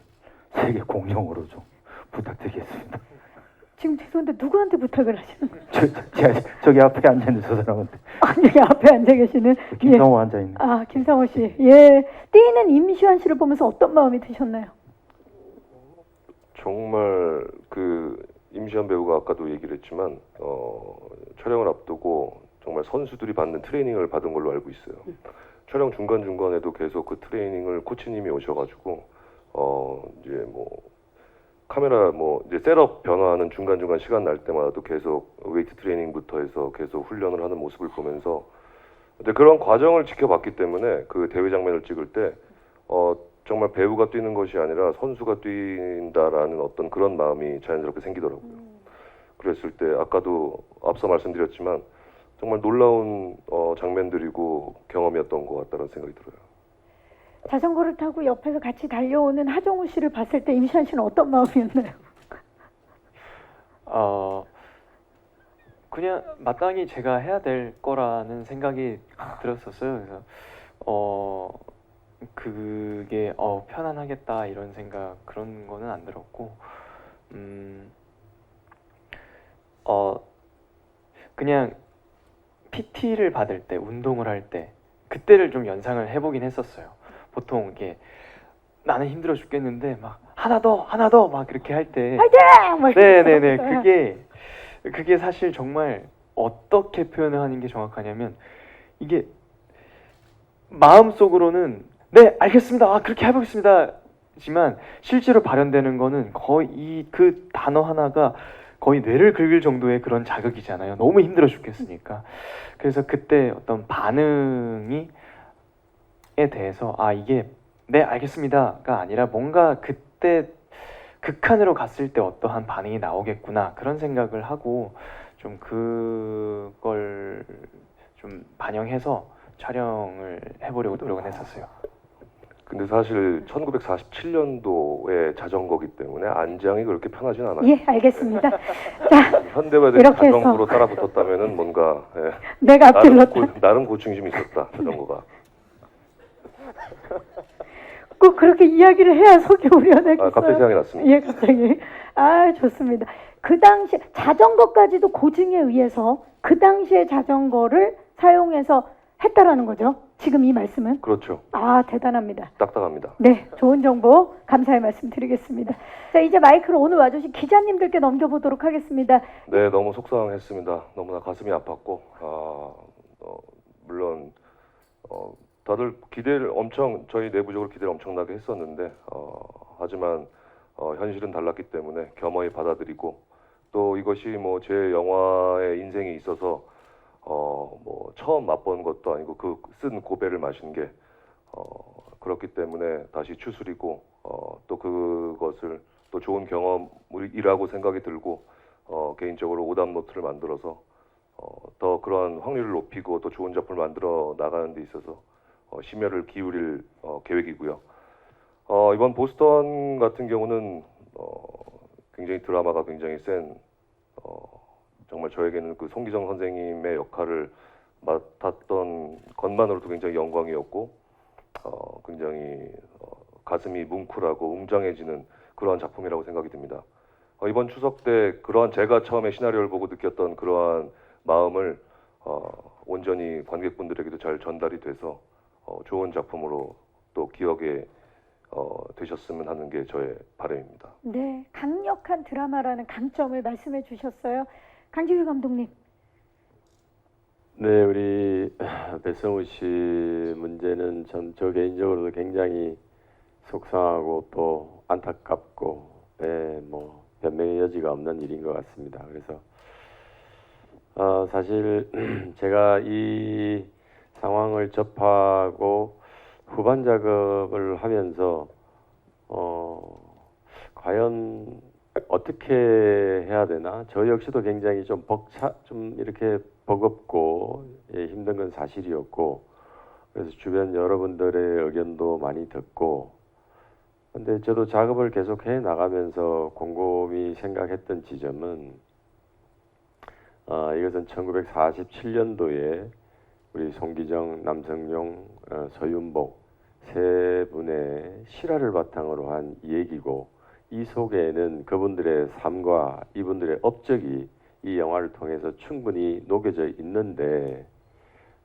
세계 공용어로 좀 부탁드리겠습니다. 지금 죄송한데 누구한테 부탁을 하시는 거예요? 저기 앞에 앉아있는 저 사람한테. 여기 앞에 앉아 계시는 김성호 앉아있는. 김성호 씨. 예. 뛰는 임시완 씨를 보면서 어떤 마음이 드셨나요? 정말 그 임시완 배우가 아까도 얘기를 했지만 촬영을 앞두고 정말 선수들이 받는 트레이닝을 받은 걸로 알고 있어요. 촬영 중간중간에도 계속 그 트레이닝을 코치님이 오셔가지고 이제 뭐 카메라 이제 셋업 변화하는 중간중간 시간 날 때마다도 계속 웨이트 트레이닝부터 해서 계속 훈련을 하는 모습을 보면서 근데 그런 과정을 지켜봤기 때문에 그 대회 장면을 찍을 때 정말 배우가 뛰는 것이 아니라 선수가 뛴다라는 어떤 그런 마음이 자연스럽게 생기더라고요. 그랬을 때 아까도 앞서 말씀드렸지만 정말 놀라운 장면들이고 경험이었던 것 같다는 생각이 들어요. 자전거를 타고 옆에서 같이 달려오는 하정우 씨를 봤을 때 임시완 씨는 어떤 마음이었나요? 그냥 마땅히 제가 해야 될 거라는 생각이 들었었어요. 그래서 그게 편안하겠다 이런 생각 그런 거는 안 들었고 그냥 PT를 받을 때 운동을 할 때 그때를 좀 연상을 해보긴 했었어요. 보통 이게 나는 힘들어 죽겠는데 막 하나 더 막 그렇게 할 때 화이팅! 네네네 그게 사실 정말 어떻게 표현을 하는 게 정확하냐면 이게 마음속으로는 네 알겠습니다 그렇게 해보겠습니다 지만 실제로 발현되는 거는 거의 그 단어 하나가 거의 뇌를 긁을 정도의 그런 자극이잖아요. 너무 힘들어 죽겠으니까. 그래서 그때 어떤 반응에 대해서 이게 네 알겠습니다가 아니라 뭔가 그때 극한으로 갔을 때 어떠한 반응이 나오겠구나 그런 생각을 하고 좀 그걸 좀 반영해서 촬영을 해보려고 노력은 했었어요. 근데 사실 1947년도의 자전거기 때문에 안장이 그렇게 편하진 않아요. 예, 알겠습니다. 자, 현대화된 이렇게 해서. 자전거로 따라 붙었다면은 뭔가 내가 앞질렀다. 나름 고충이 좀 있었다 자전거가. 꼭 그렇게 이야기를 해야 속이 우려내겠어요. 갑자기 생각이 났습니다. 예, 갑자기. 좋습니다. 그 당시 자전거까지도 고증에 의해서 그 당시의 자전거를 사용해서 했다라는 거죠. 지금 이 말씀은. 그렇죠. 대단합니다. 딱딱합니다. 네, 좋은 정보 감사의 말씀 드리겠습니다. 자, 이제 마이크를 오늘 와주신 기자님들께 넘겨보도록 하겠습니다. 네, 너무 속상했습니다. 너무나 가슴이 아팠고, 물론 다들 기대를 저희 내부적으로 기대를 엄청나게 했었는데, 하지만 현실은 달랐기 때문에 겸허히 받아들이고, 또 이것이 뭐 제 영화의 인생에 있어서 처음 맛본 것도 아니고 그 쓴 고배를 마신 게 그렇기 때문에 다시 추스리고 또 그것을 또 좋은 경험이라고 생각이 들고 개인적으로 오답 노트를 만들어서 더 그런 확률을 높이고 또 좋은 작품을 만들어 나가는 데 있어서 심혈을 기울일 계획이고요. 이번 보스턴 같은 경우는 굉장히 드라마가 굉장히 센 정말 저에게는 그 송기정 선생님의 역할을 맡았던 것만으로도 굉장히 영광이었고 굉장히 가슴이 뭉클하고 웅장해지는 그러한 작품이라고 생각이 듭니다. 이번 추석 때 그러한 제가 처음에 시나리오를 보고 느꼈던 그러한 마음을 온전히 관객분들에게도 잘 전달이 돼서 좋은 작품으로 또 기억에 되셨으면 하는 게 저의 바람입니다. 네, 강력한 드라마라는 강점을 말씀해 주셨어요. 강지휘 감독님. 네, 우리 배성우 씨 문제는 저 개인적으로도 굉장히 속상하고 또 안타깝고 뭐 변명의 여지가 없는 일인 것 같습니다. 그래서 사실 제가 이 상황을 접하고 후반 작업을 하면서 과연 어떻게 해야 되나? 저 역시도 굉장히 좀 이렇게 버겁고 힘든 건 사실이었고, 그래서 주변 여러분들의 의견도 많이 듣고, 근데 저도 작업을 계속 해 나가면서 곰곰이 생각했던 지점은 이것은 1947년도에 우리 송기정, 남성용, 서윤복 세 분의 실화를 바탕으로 한 얘기고, 이 속에는 그분들의 삶과 이분들의 업적이 이 영화를 통해서 충분히 녹여져 있는데,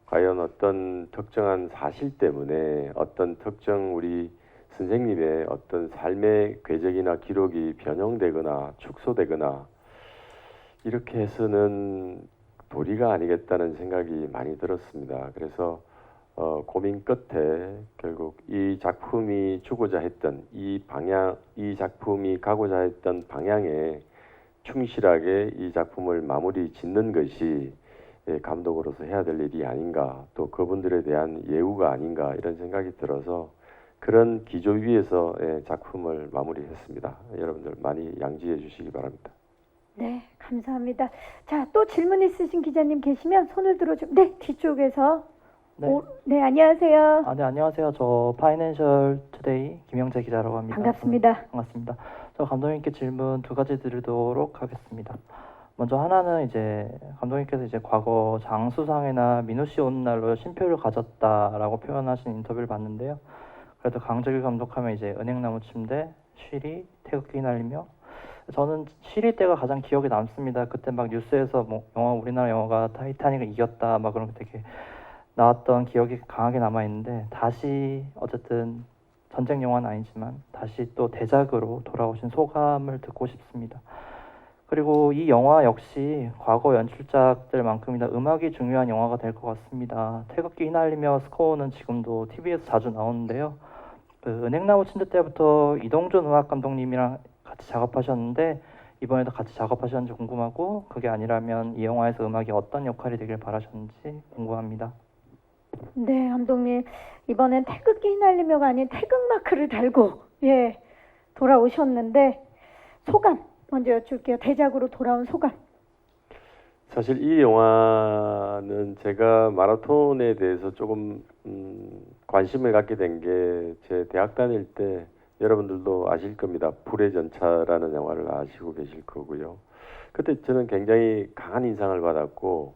과연 어떤 특정한 사실 때문에 어떤 특정 우리 선생님의 어떤 삶의 궤적이나 기록이 변형되거나 축소되거나 이렇게 해서는 도리가 아니겠다는 생각이 많이 들었습니다. 그래서 고민 끝에 결국 이 작품이 주고자 했던 이 작품이 가고자 했던 방향에 충실하게 이 작품을 마무리 짓는 것이 감독으로서 해야 될 일이 아닌가, 또 그분들에 대한 예우가 아닌가 이런 생각이 들어서 그런 기조 위에서 작품을 마무리했습니다. 여러분들 많이 양지해 주시기 바랍니다. 네, 감사합니다. 자, 또 질문 있으신 기자님 계시면 손을 들어주. 네, 뒤쪽에서. 네. 네, 안녕하세요. 네, 안녕하세요. 저 파이낸셜 투데이 김영재 기자라고 합니다. 반갑습니다. 반갑습니다. 저 감독님께 질문 두 가지 드리도록 하겠습니다. 먼저 하나는 이제 감독님께서 이제 과거 장수상회나 민우씨 오는 날로 쉼표를 가졌다라고 표현하신 인터뷰를 봤는데요. 그래도 강재규 감독하면 이제 은행나무 침대, 쉬리, 태극기 날리며 저는 쉬리 때가 가장 기억에 남습니다. 그때 막 뉴스에서 뭐 우리나라 영화가 타이타닉을 이겼다 막 그런 게 되게 나왔던 기억이 강하게 남아 있는데 다시 어쨌든 전쟁 영화는 아니지만 다시 또 대작으로 돌아오신 소감을 듣고 싶습니다. 그리고 이 영화 역시 과거 연출작들만큼이나 음악이 중요한 영화가 될 것 같습니다. 태극기 휘날리며 스코어는 지금도 TV에서 자주 나오는데요. 그 은행나무 침대 때부터 이동준 음악 감독님이랑 같이 작업하셨는데 이번에도 같이 작업하셨는지 궁금하고 그게 아니라면 이 영화에서 음악이 어떤 역할이 되길 바라셨는지 궁금합니다. 네, 감독님. 이번엔 태극기 휘날리며가 아닌 태극마크를 달고 돌아오셨는데 소감 먼저 여쭐게요. 대작으로 돌아온 소감. 사실 이 영화는 제가 마라톤에 대해서 조금 관심을 갖게 된 게 제 대학 다닐 때 여러분들도 아실 겁니다. 불의 전차라는 영화를 아시고 계실 거고요. 그때 저는 굉장히 강한 인상을 받았고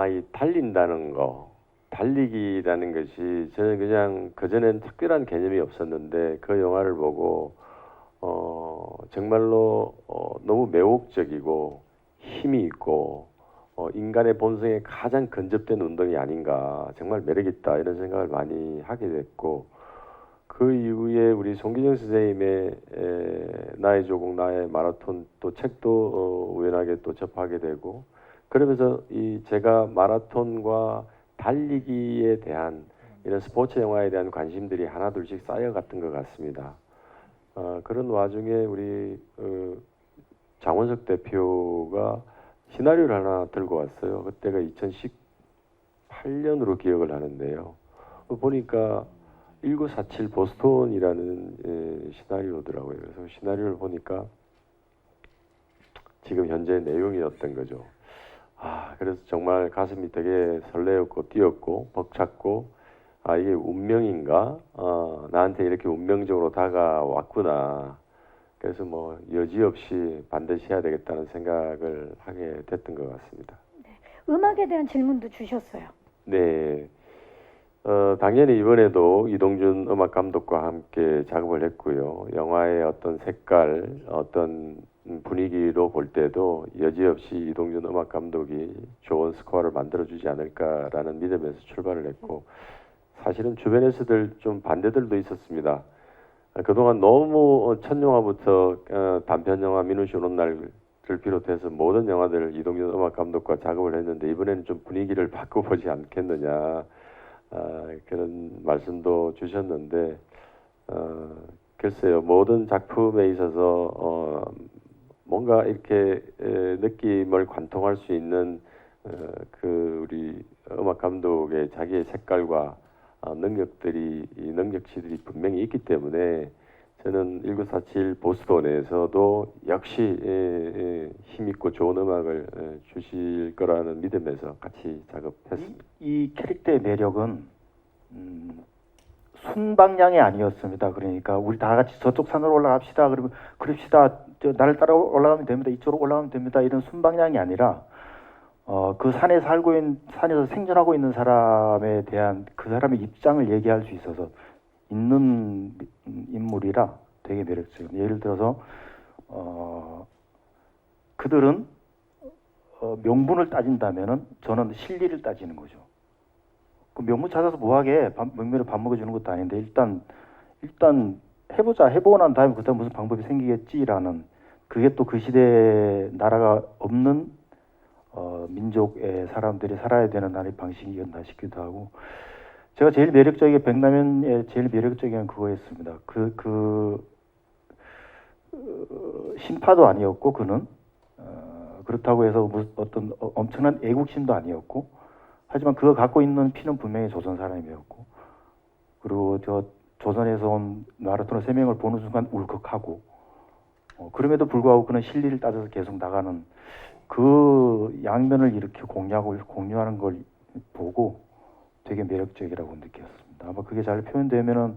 이 달린다는 거, 달리기라는 것이 저는 그냥 그전엔 특별한 개념이 없었는데 그 영화를 보고 정말로 너무 매혹적이고 힘이 있고 인간의 본성에 가장 근접된 운동이 아닌가, 정말 매력있다 이런 생각을 많이 하게 됐고 그 이후에 우리 송기정 선생님의 나의 조국 나의 마라톤 또 책도 우연하게 또 접하게 되고 그러면서 제가 마라톤과 달리기에 대한 이런 스포츠 영화에 대한 관심들이 하나둘씩 쌓여갔던 것 같습니다. 그런 와중에 우리 장원석 대표가 시나리오를 하나 들고 왔어요. 그때가 2018년으로 기억을 하는데요. 보니까 1947 보스턴이라는 시나리오더라고요. 그래서 시나리오를 보니까 지금 현재 내용이었던 거죠. 그래서 정말 가슴이 되게 설레었고 뛰었고 벅찼고 이게 운명인가? 나한테 이렇게 운명적으로 다가왔구나. 그래서 뭐 여지없이 반드시 해야 되겠다는 생각을 하게 됐던 것 같습니다. 네, 음악에 대한 질문도 주셨어요. 네. 당연히 이번에도 이동준 음악 감독과 함께 작업을 했고요. 영화의 어떤 색깔, 어떤 분위기로 볼 때도 여지없이 이동준 음악 감독이 좋은 스코어를 만들어주지 않을까라는 믿음에서 출발을 했고 사실은 주변에서들 좀 반대들도 있었습니다. 그동안 너무 첫 영화부터 단편 영화 민우씨 오는 날을 비롯해서 모든 영화들을 이동준 음악 감독과 작업을 했는데 이번에는 좀 분위기를 바꿔보지 않겠느냐 그런 말씀도 주셨는데 글쎄요 모든 작품에 있어서 뭔가 이렇게 느낌을 관통할 수 있는 우리 음악 감독의 자기의 색깔과 능력치들이 분명히 있기 때문에 저는 1947 보스턴에서도 역시 힘있고 좋은 음악을 주실 거라는 믿음에서 같이 작업했습니다. 이 캐릭터의 매력은 순방향이 아니었습니다. 그러니까 우리 다 같이 저쪽 산으로 올라갑시다. 그러면 그럽시다. 나를 따라 올라가면 됩니다. 이쪽으로 올라가면 됩니다. 이런 순방향이 아니라 그 산에 산에서 생존하고 있는 사람에 대한 그 사람의 입장을 얘기할 수 있어서 있는 인물이라 되게 매력적이에요. 예를 들어서 그들은 명분을 따진다면은 저는 실리를 따지는 거죠. 그 명분 찾아서 뭐하게 명면에 밥 먹여주는 것도 아닌데 일단 해보고 난 다음에 그다음 무슨 방법이 생기겠지라는 그게 또 그 시대에 나라가 없는 민족의 사람들이 살아야 되는 나라의 방식이었나 싶기도 하고 제가 제일 매력적인 백남현의 제일 매력적인 그거였습니다. 신파도 아니었고 그는 그렇다고 해서 어떤 엄청난 애국심도 아니었고 하지만 그가 갖고 있는 피는 분명히 조선 사람이었고 그리고 저 조선에서 온 마라톤 3명을 보는 순간 울컥하고 그럼에도 불구하고 그는 실리를 따져서 계속 나가는 그 양면을 이렇게 공유하는 걸 보고 되게 매력적이라고 느꼈습니다. 아마 그게 잘 표현되면은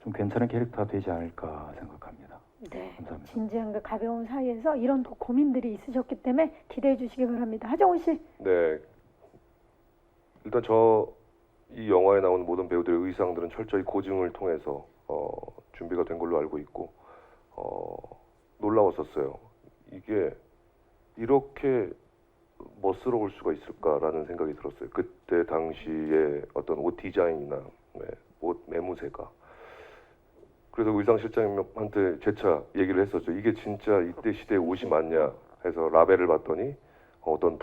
좀 괜찮은 캐릭터가 되지 않을까 생각합니다. 네, 감사합니다. 진지함과 가벼운 사이에서 이런 또 고민들이 있으셨기 때문에 기대해 주시기 바랍니다. 하정우 씨. 네. 일단 이 영화에 나오는 모든 배우들의 의상들은 철저히 고증을 통해서 준비가 된 걸로 알고 있고 놀라웠었어요. 이게 이렇게 멋스러울 수가 있을까라는 생각이 들었어요. 그때 당시에 어떤 옷 디자인이나 옷 매무새가. 그래서 의상 실장님한테 재차 얘기를 했었죠. 이게 진짜 이때 시대의 옷이 맞냐 해서 라벨을 봤더니 어떤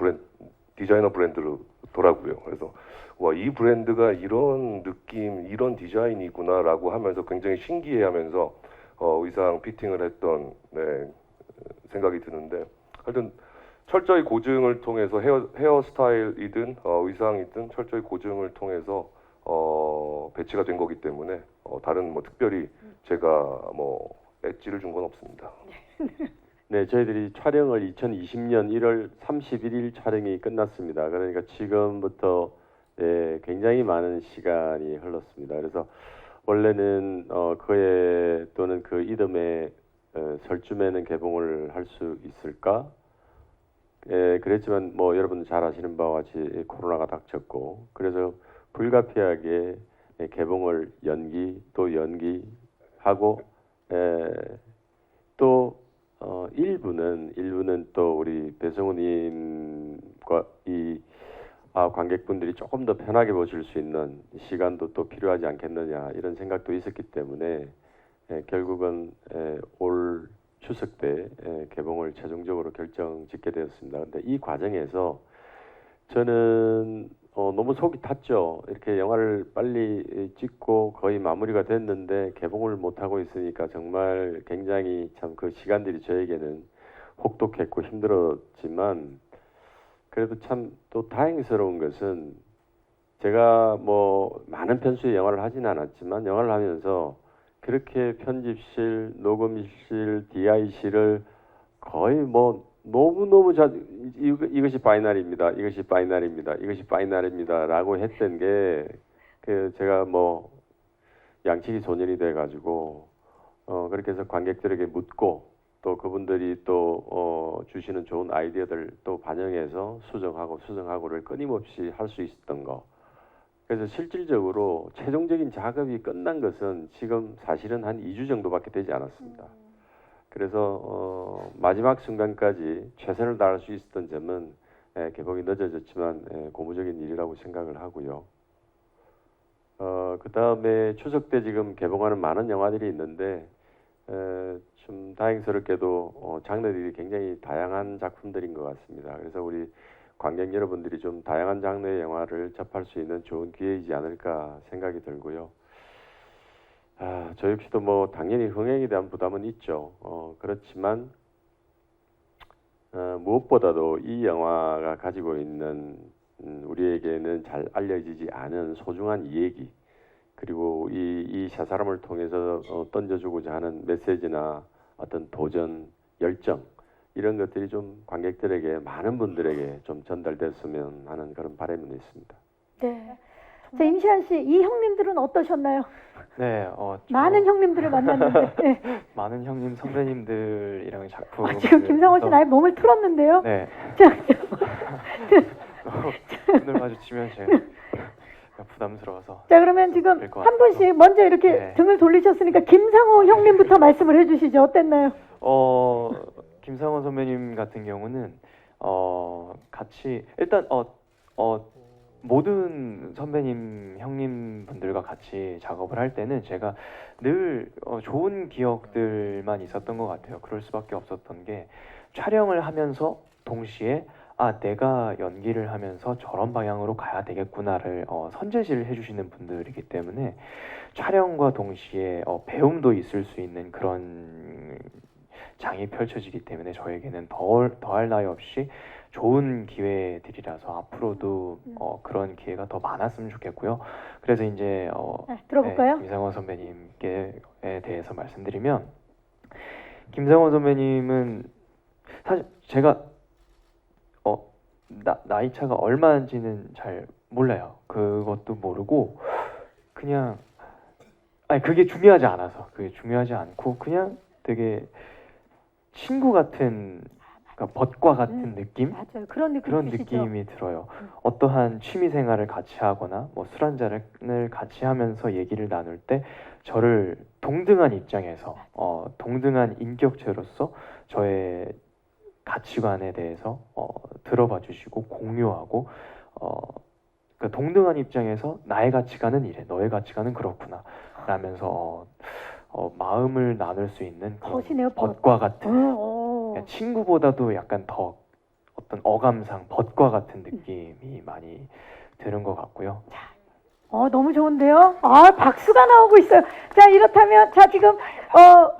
디자이너 브랜드더라고요. 그래서 와, 이 브랜드가 이런 느낌, 이런 디자인이구나라고 하면서 굉장히 신기해하면서 의상 피팅을 했던 생각이 드는데, 하여튼 철저히 고증을 통해서 헤어스타일이든 의상이든 철저히 고증을 통해서 배치가 된 거기 때문에 다른 뭐 특별히 제가 뭐 엣지를 준 건 없습니다. 네, 저희들이 촬영을 2020년 1월 31일 촬영이 끝났습니다. 그러니까 지금부터 굉장히 많은 시간이 흘렀습니다. 그래서 원래는 그해 또는 그 이듬해 설쯤에는 개봉을 할 수 있을까? 그랬지만 뭐 여러분 잘 아시는 바와 같이 코로나가 닥쳤고, 그래서 불가피하게 개봉을 연기하고 또 일부는 또 우리 배성우님과 관객분들이 조금 더 편하게 보실 수 있는 시간도 또 필요하지 않겠느냐, 이런 생각도 있었기 때문에 결국은 올 추석 때 개봉을 최종적으로 결정짓게 되었습니다. 그런데 이 과정에서 저는 너무 속이 탔죠. 이렇게 영화를 빨리 찍고 거의 마무리가 됐는데 개봉을 못하고 있으니까 정말 굉장히 참 그 시간들이 저에게는 혹독했고 힘들었지만, 그래도 참 또 다행스러운 것은 제가 뭐 많은 편수의 영화를 하지는 않았지만 영화를 하면서 그렇게 편집실, 녹음실, DI실을 거의 뭐 너무너무 이것이 파이널입니다. 이것이 파이널입니다. 이것이 파이널입니다. 라고 했던 게 제가 뭐 양치기 소년이 돼가지고 그렇게 해서 관객들에게 묻고 또 그분들이 또 주시는 좋은 아이디어들 또 반영해서 수정하고를 끊임없이 할 수 있었던 거. 그래서 실질적으로 최종적인 작업이 끝난 것은 지금 사실은 한 2주 정도밖에 되지 않았습니다. 그래서 마지막 순간까지 최선을 다할 수 있었던 점은 개봉이 늦어졌지만 고무적인 일이라고 생각을 하고요. 그 다음에 추석 때 지금 개봉하는 많은 영화들이 있는데 좀 다행스럽게도 장르들이 굉장히 다양한 작품들인 것 같습니다. 그래서 우리 관객 여러분들이 좀 다양한 장르의 영화를 접할 수 있는 좋은 기회이지 않을까 생각이 들고요. 저 역시도 뭐 당연히 흥행에 대한 부담은 있죠. 그렇지만 무엇보다도 이 영화가 가지고 있는 우리에게는 잘 알려지지 않은 소중한 얘기, 그리고 이 세 사람을 통해서 던져주고자 하는 메시지나 어떤 도전, 열정, 이런 것들이 좀 관객들에게, 많은 분들에게 좀 전달됐으면 하는 그런 바람은 있습니다. 네. 자, 임시완 씨, 이 형님들은 어떠셨나요? 네, 많은 형님들을 만났는데. 네. 많은 형님 선배님들이랑 작품. 지금 김상호 씨 나의 몸을 틀었는데요. 네. 자, 눈을 마주치면 제가 부담스러워서. 자, 그러면 지금 될것 한 분씩 먼저 이렇게 네. 등을 돌리셨으니까 김상호 형님부터 말씀을 해주시죠. 어땠나요? 김상원 선배님 같은 경우는 같이 일단 모든 선배님 형님분들과 같이 작업을 할 때는 제가 늘 좋은 기억들만 있었던 것 같아요. 그럴 수밖에 없었던 게, 촬영을 하면서 동시에 내가 연기를 하면서 저런 방향으로 가야 되겠구나를 선제시를 해주시는 분들이기 때문에 촬영과 동시에 배움도 있을 수 있는 그런 장이 펼쳐지기 때문에 저에게는 더할 나위 없이 좋은 기회들이라서 앞으로도 그런 기회가 더 많았으면 좋겠고요. 그래서 이제 들어볼까요? 김상원 선배님께 대해서 말씀드리면, 김상원 선배님은 사실 제가 나이 차가 얼마인지는 잘 몰라요. 그것도 모르고 그냥 그게 중요하지 않아서 그게 중요하지 않고 그냥 되게 친구 같은 그러니까 벗과 같은 느낌 맞아요. 그런 느낌 그런 주시죠? 느낌이 들어요. 어떠한 취미 생활을 같이 하거나 뭐 술 한 잔을 같이 하면서 얘기를 나눌 때 저를 동등한 입장에서 동등한 인격체로서 저의 가치관에 대해서 들어봐 주시고 공유하고 그 동등한 입장에서 나의 가치관은 이래, 너의 가치관은 그렇구나 라면서 마음을 나눌 수 있는 그런 벗이네요, 벗. 벗과 같은 어. 친구보다도 약간 더 어떤 어감상 벗과 같은 느낌이 많이 드는 것 같고요. 너무 좋은데요? 박수가 나오고 있어요. 자, 이렇다면, 지금,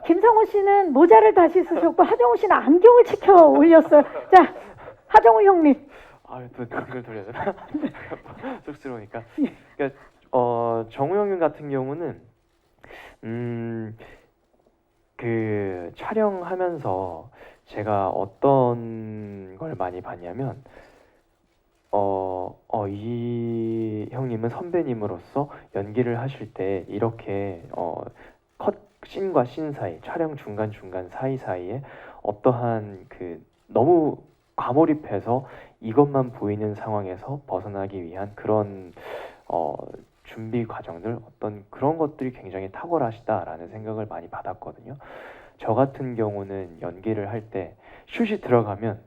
김성호 씨는 모자를 다시 쓰셨고, 하정우 씨는 안경을 치켜 올렸어요. 자, 하정우 형님. 또 이걸 돌려야 되나? 쑥스러우니까. 그러니까, 정우 형님 같은 경우는, 그, 촬영하면서 제가 어떤 걸 많이 봤냐면, 이 형님은 선배님으로서 연기를 하실 때 이렇게 씬과 씬 사이, 촬영 중간 사이사이에 어떠한 그 너무 과몰입해서 이것만 보이는 상황에서 벗어나기 위한 그런 준비 과정들 어떤 그런 것들이 굉장히 탁월하시다라는 생각을 많이 받았거든요. 저 같은 경우는 연기를 할 때 슛이 들어가면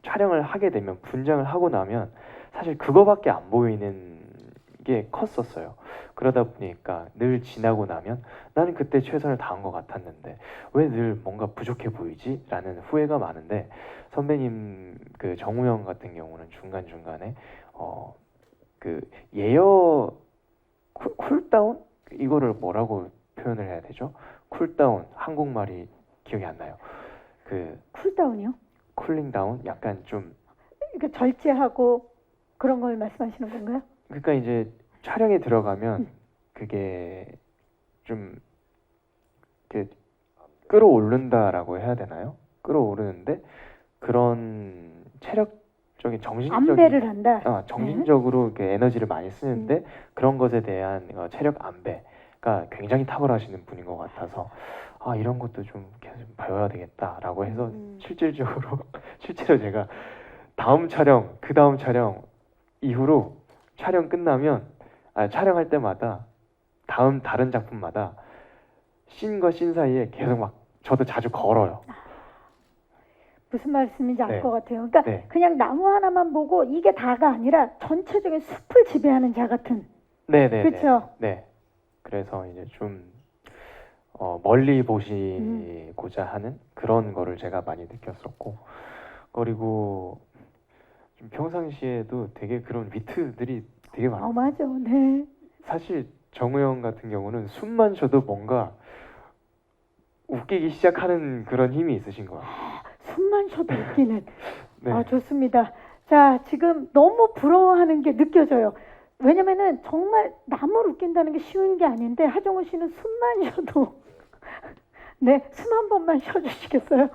촬영을 하게 되면 분장을 하고 나면 사실 그거밖에 안 보이는 게 컸었어요. 그러다 보니까 늘 지나고 나면 나는 그때 최선을 다한 것 같았는데 왜 늘 뭔가 부족해 보이지? 라는 후회가 많은데 선배님 그 정우 형 같은 경우는 중간중간에 그 예여 쿨다운? 이거를 뭐라고 표현을 해야 되죠? 쿨다운 한국말이 기억이 안 나요. 그 쿨다운이요? 쿨링 다운 약간 좀 그러니까 절제하고 그런 걸 말씀하시는 건가요? 그러니까 이제 촬영에 들어가면 그게 좀 이렇게 끌어오른다라고 해야 되나요? 끌어오르는데 그런 체력적인 정신적인 안배를 한다. 정신적으로 이렇게 에너지를 많이 쓰는데 그런 것에 대한 체력 안배가 굉장히 탁월하시는 분인 것 같아서 이런 것도 좀 계속 배워야 되겠다라고 해서 실제로 제가 다음 촬영 그 다음 촬영 이후로 촬영 끝나면 촬영할 때마다 다른 작품마다 씬과 씬 사이에 계속 막 저도 자주 걸어요. 무슨 말씀인지 알 네. 것 같아요. 그러니까 네. 그냥 나무 하나만 보고 이게 다가 아니라 전체적인 숲을 지배하는 자 같은. 네네. 그렇죠. 네. 그래서 이제 좀 멀리 보시고자 하는 그런 거를 제가 많이 느꼈었고 그리고 좀 평상시에도 되게 그런 위트들이 되게 많아요. 맞아. 네. 사실 정우 형 같은 경우는 숨만 쉬어도 뭔가 웃기기 시작하는 그런 힘이 있으신 것 같아요. 숨만 쉬어도 웃기는. 네. 좋습니다. 자, 지금 너무 부러워하는 게 느껴져요. 왜냐면은 정말 남을 웃긴다는 게 쉬운 게 아닌데 하정우 씨는 숨만 쉬어도 네, 숨 한 번만 쉬어주시겠어요?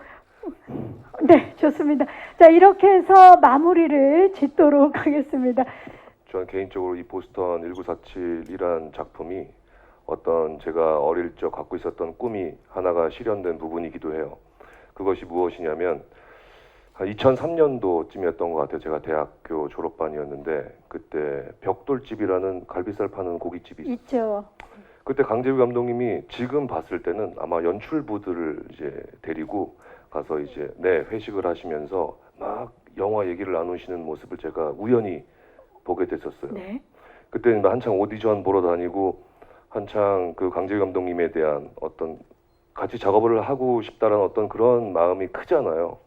네, 좋습니다. 자, 이렇게 해서 마무리를 짓도록 하겠습니다. 저는 개인적으로 이 보스턴 1947이란 작품이 어떤 제가 어릴 적 갖고 있었던 꿈이 하나가 실현된 부분이기도 해요. 그것이 무엇이냐면 한 2003년도쯤이었던 것 같아요. 제가 대학교 졸업반이었는데 그때 벽돌집이라는 갈비살 파는 고깃집이 있어요. 있죠. 그때 강재규 감독님이 지금 봤을 때는 아마 연출부들을 이제 데리고 가서 이제 회식을 하시면서 막 영화 얘기를 나누시는 모습을 제가 우연히 보게 됐었어요. 네. 그때는 한창 오디션 보러 다니고 한창 그 강재규 감독님에 대한 어떤 같이 작업을 하고 싶다라는 어떤 그런 마음이 크잖아요.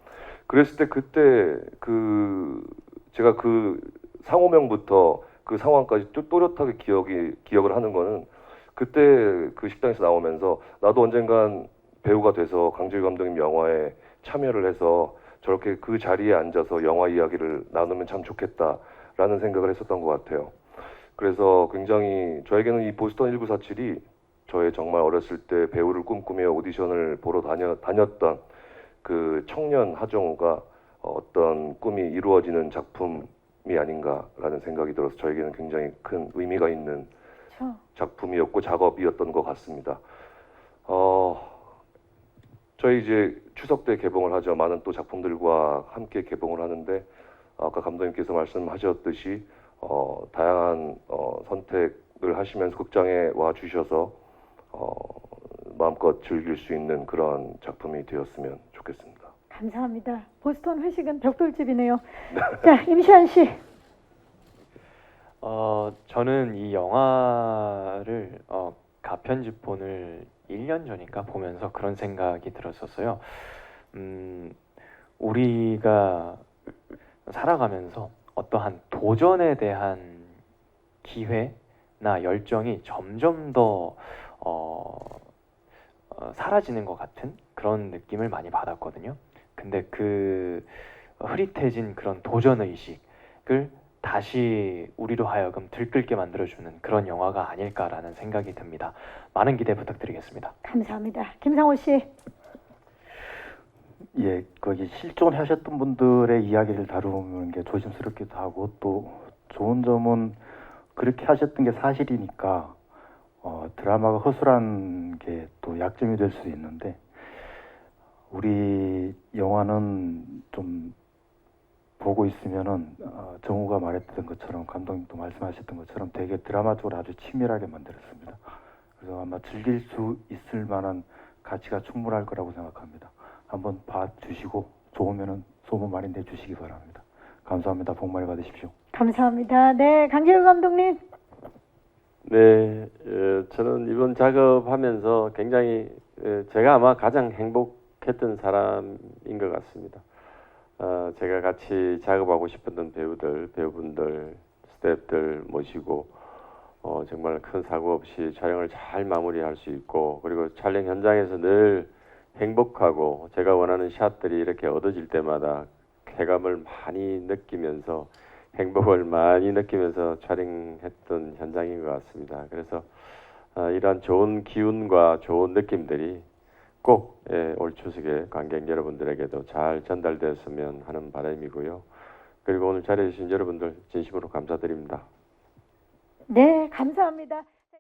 그랬을 때 그때 제가 그 상호명부터 그 상황까지 또렷하게 기억을 하는 거는 그때 그 식당에서 나오면서 나도 언젠간 배우가 돼서 강재규 감독님 영화에 참여를 해서 저렇게 그 자리에 앉아서 영화 이야기를 나누면 참 좋겠다라는 생각을 했었던 것 같아요. 그래서 굉장히 저에게는 이 보스턴 1947이 저의 정말 어렸을 때 배우를 꿈꾸며 오디션을 보러 다녔던 그 청년 하정우가 어떤 꿈이 이루어지는 작품이 아닌가라는 생각이 들어서 저에게는 굉장히 큰 의미가 있는 그렇죠. 작품이었고 작업이었던 것 같습니다. 저희 이제 추석 때 개봉을 하죠. 많은 또 작품들과 함께 개봉을 하는데 아까 감독님께서 말씀하셨듯이 다양한 선택을 하시면서 극장에 와 주셔서 마음껏 즐길 수 있는 그런 작품이 되었으면 좋겠습니다. 감사합니다. 보스턴 회식은 벽돌집이네요. 자, 임시완 씨. 저는 이 영화를 가편집본을 1년 전인가 보면서 그런 생각이 들었었어요. 우리가 살아가면서 어떠한 도전에 대한 기회나 열정이 점점 더 사라지는 것 같은 그런 느낌을 많이 받았거든요. 근데 그 흐릿해진 그런 도전 의식을 다시 우리로 하여금 들끓게 만들어주는 그런 영화가 아닐까라는 생각이 듭니다. 많은 기대 부탁드리겠습니다. 감사합니다. 김상호 씨. 예, 거기 실존하셨던 분들의 이야기를 다루는 게 조심스럽기도 하고 또 좋은 점은 그렇게 하셨던 게 사실이니까 드라마가 허술한 게 또 약점이 될 수도 있는데 우리 영화는 좀 보고 있으면은 정우가 말했던 것처럼 감독님도 말씀하셨던 것처럼 되게 드라마적으로 아주 치밀하게 만들었습니다. 그래서 아마 즐길 수 있을 만한 가치가 충분할 거라고 생각합니다. 한번 봐주시고 좋으면은 소문 많이 내주시기 바랍니다. 감사합니다. 복 많이 받으십시오. 감사합니다. 네, 강재우 감독님. 네, 저는 이번 작업하면서 굉장히 제가 아마 가장 행복했던 사람인 것 같습니다. 제가 같이 작업하고 싶었던 배우분들, 스태프들 모시고 정말 큰 사고 없이 촬영을 잘 마무리할 수 있고 그리고 촬영 현장에서 늘 행복하고 제가 원하는 샷들이 이렇게 얻어질 때마다 쾌감을 많이 느끼면서 행복을 많이 느끼면서 촬영했던 현장인 것 같습니다. 그래서 이러한 좋은 기운과 좋은 느낌들이 꼭 올 추석에 관객 여러분들에게도 잘 전달되었으면 하는 바람이고요. 그리고 오늘 자리해 주신 여러분들 진심으로 감사드립니다. 네, 감사합니다.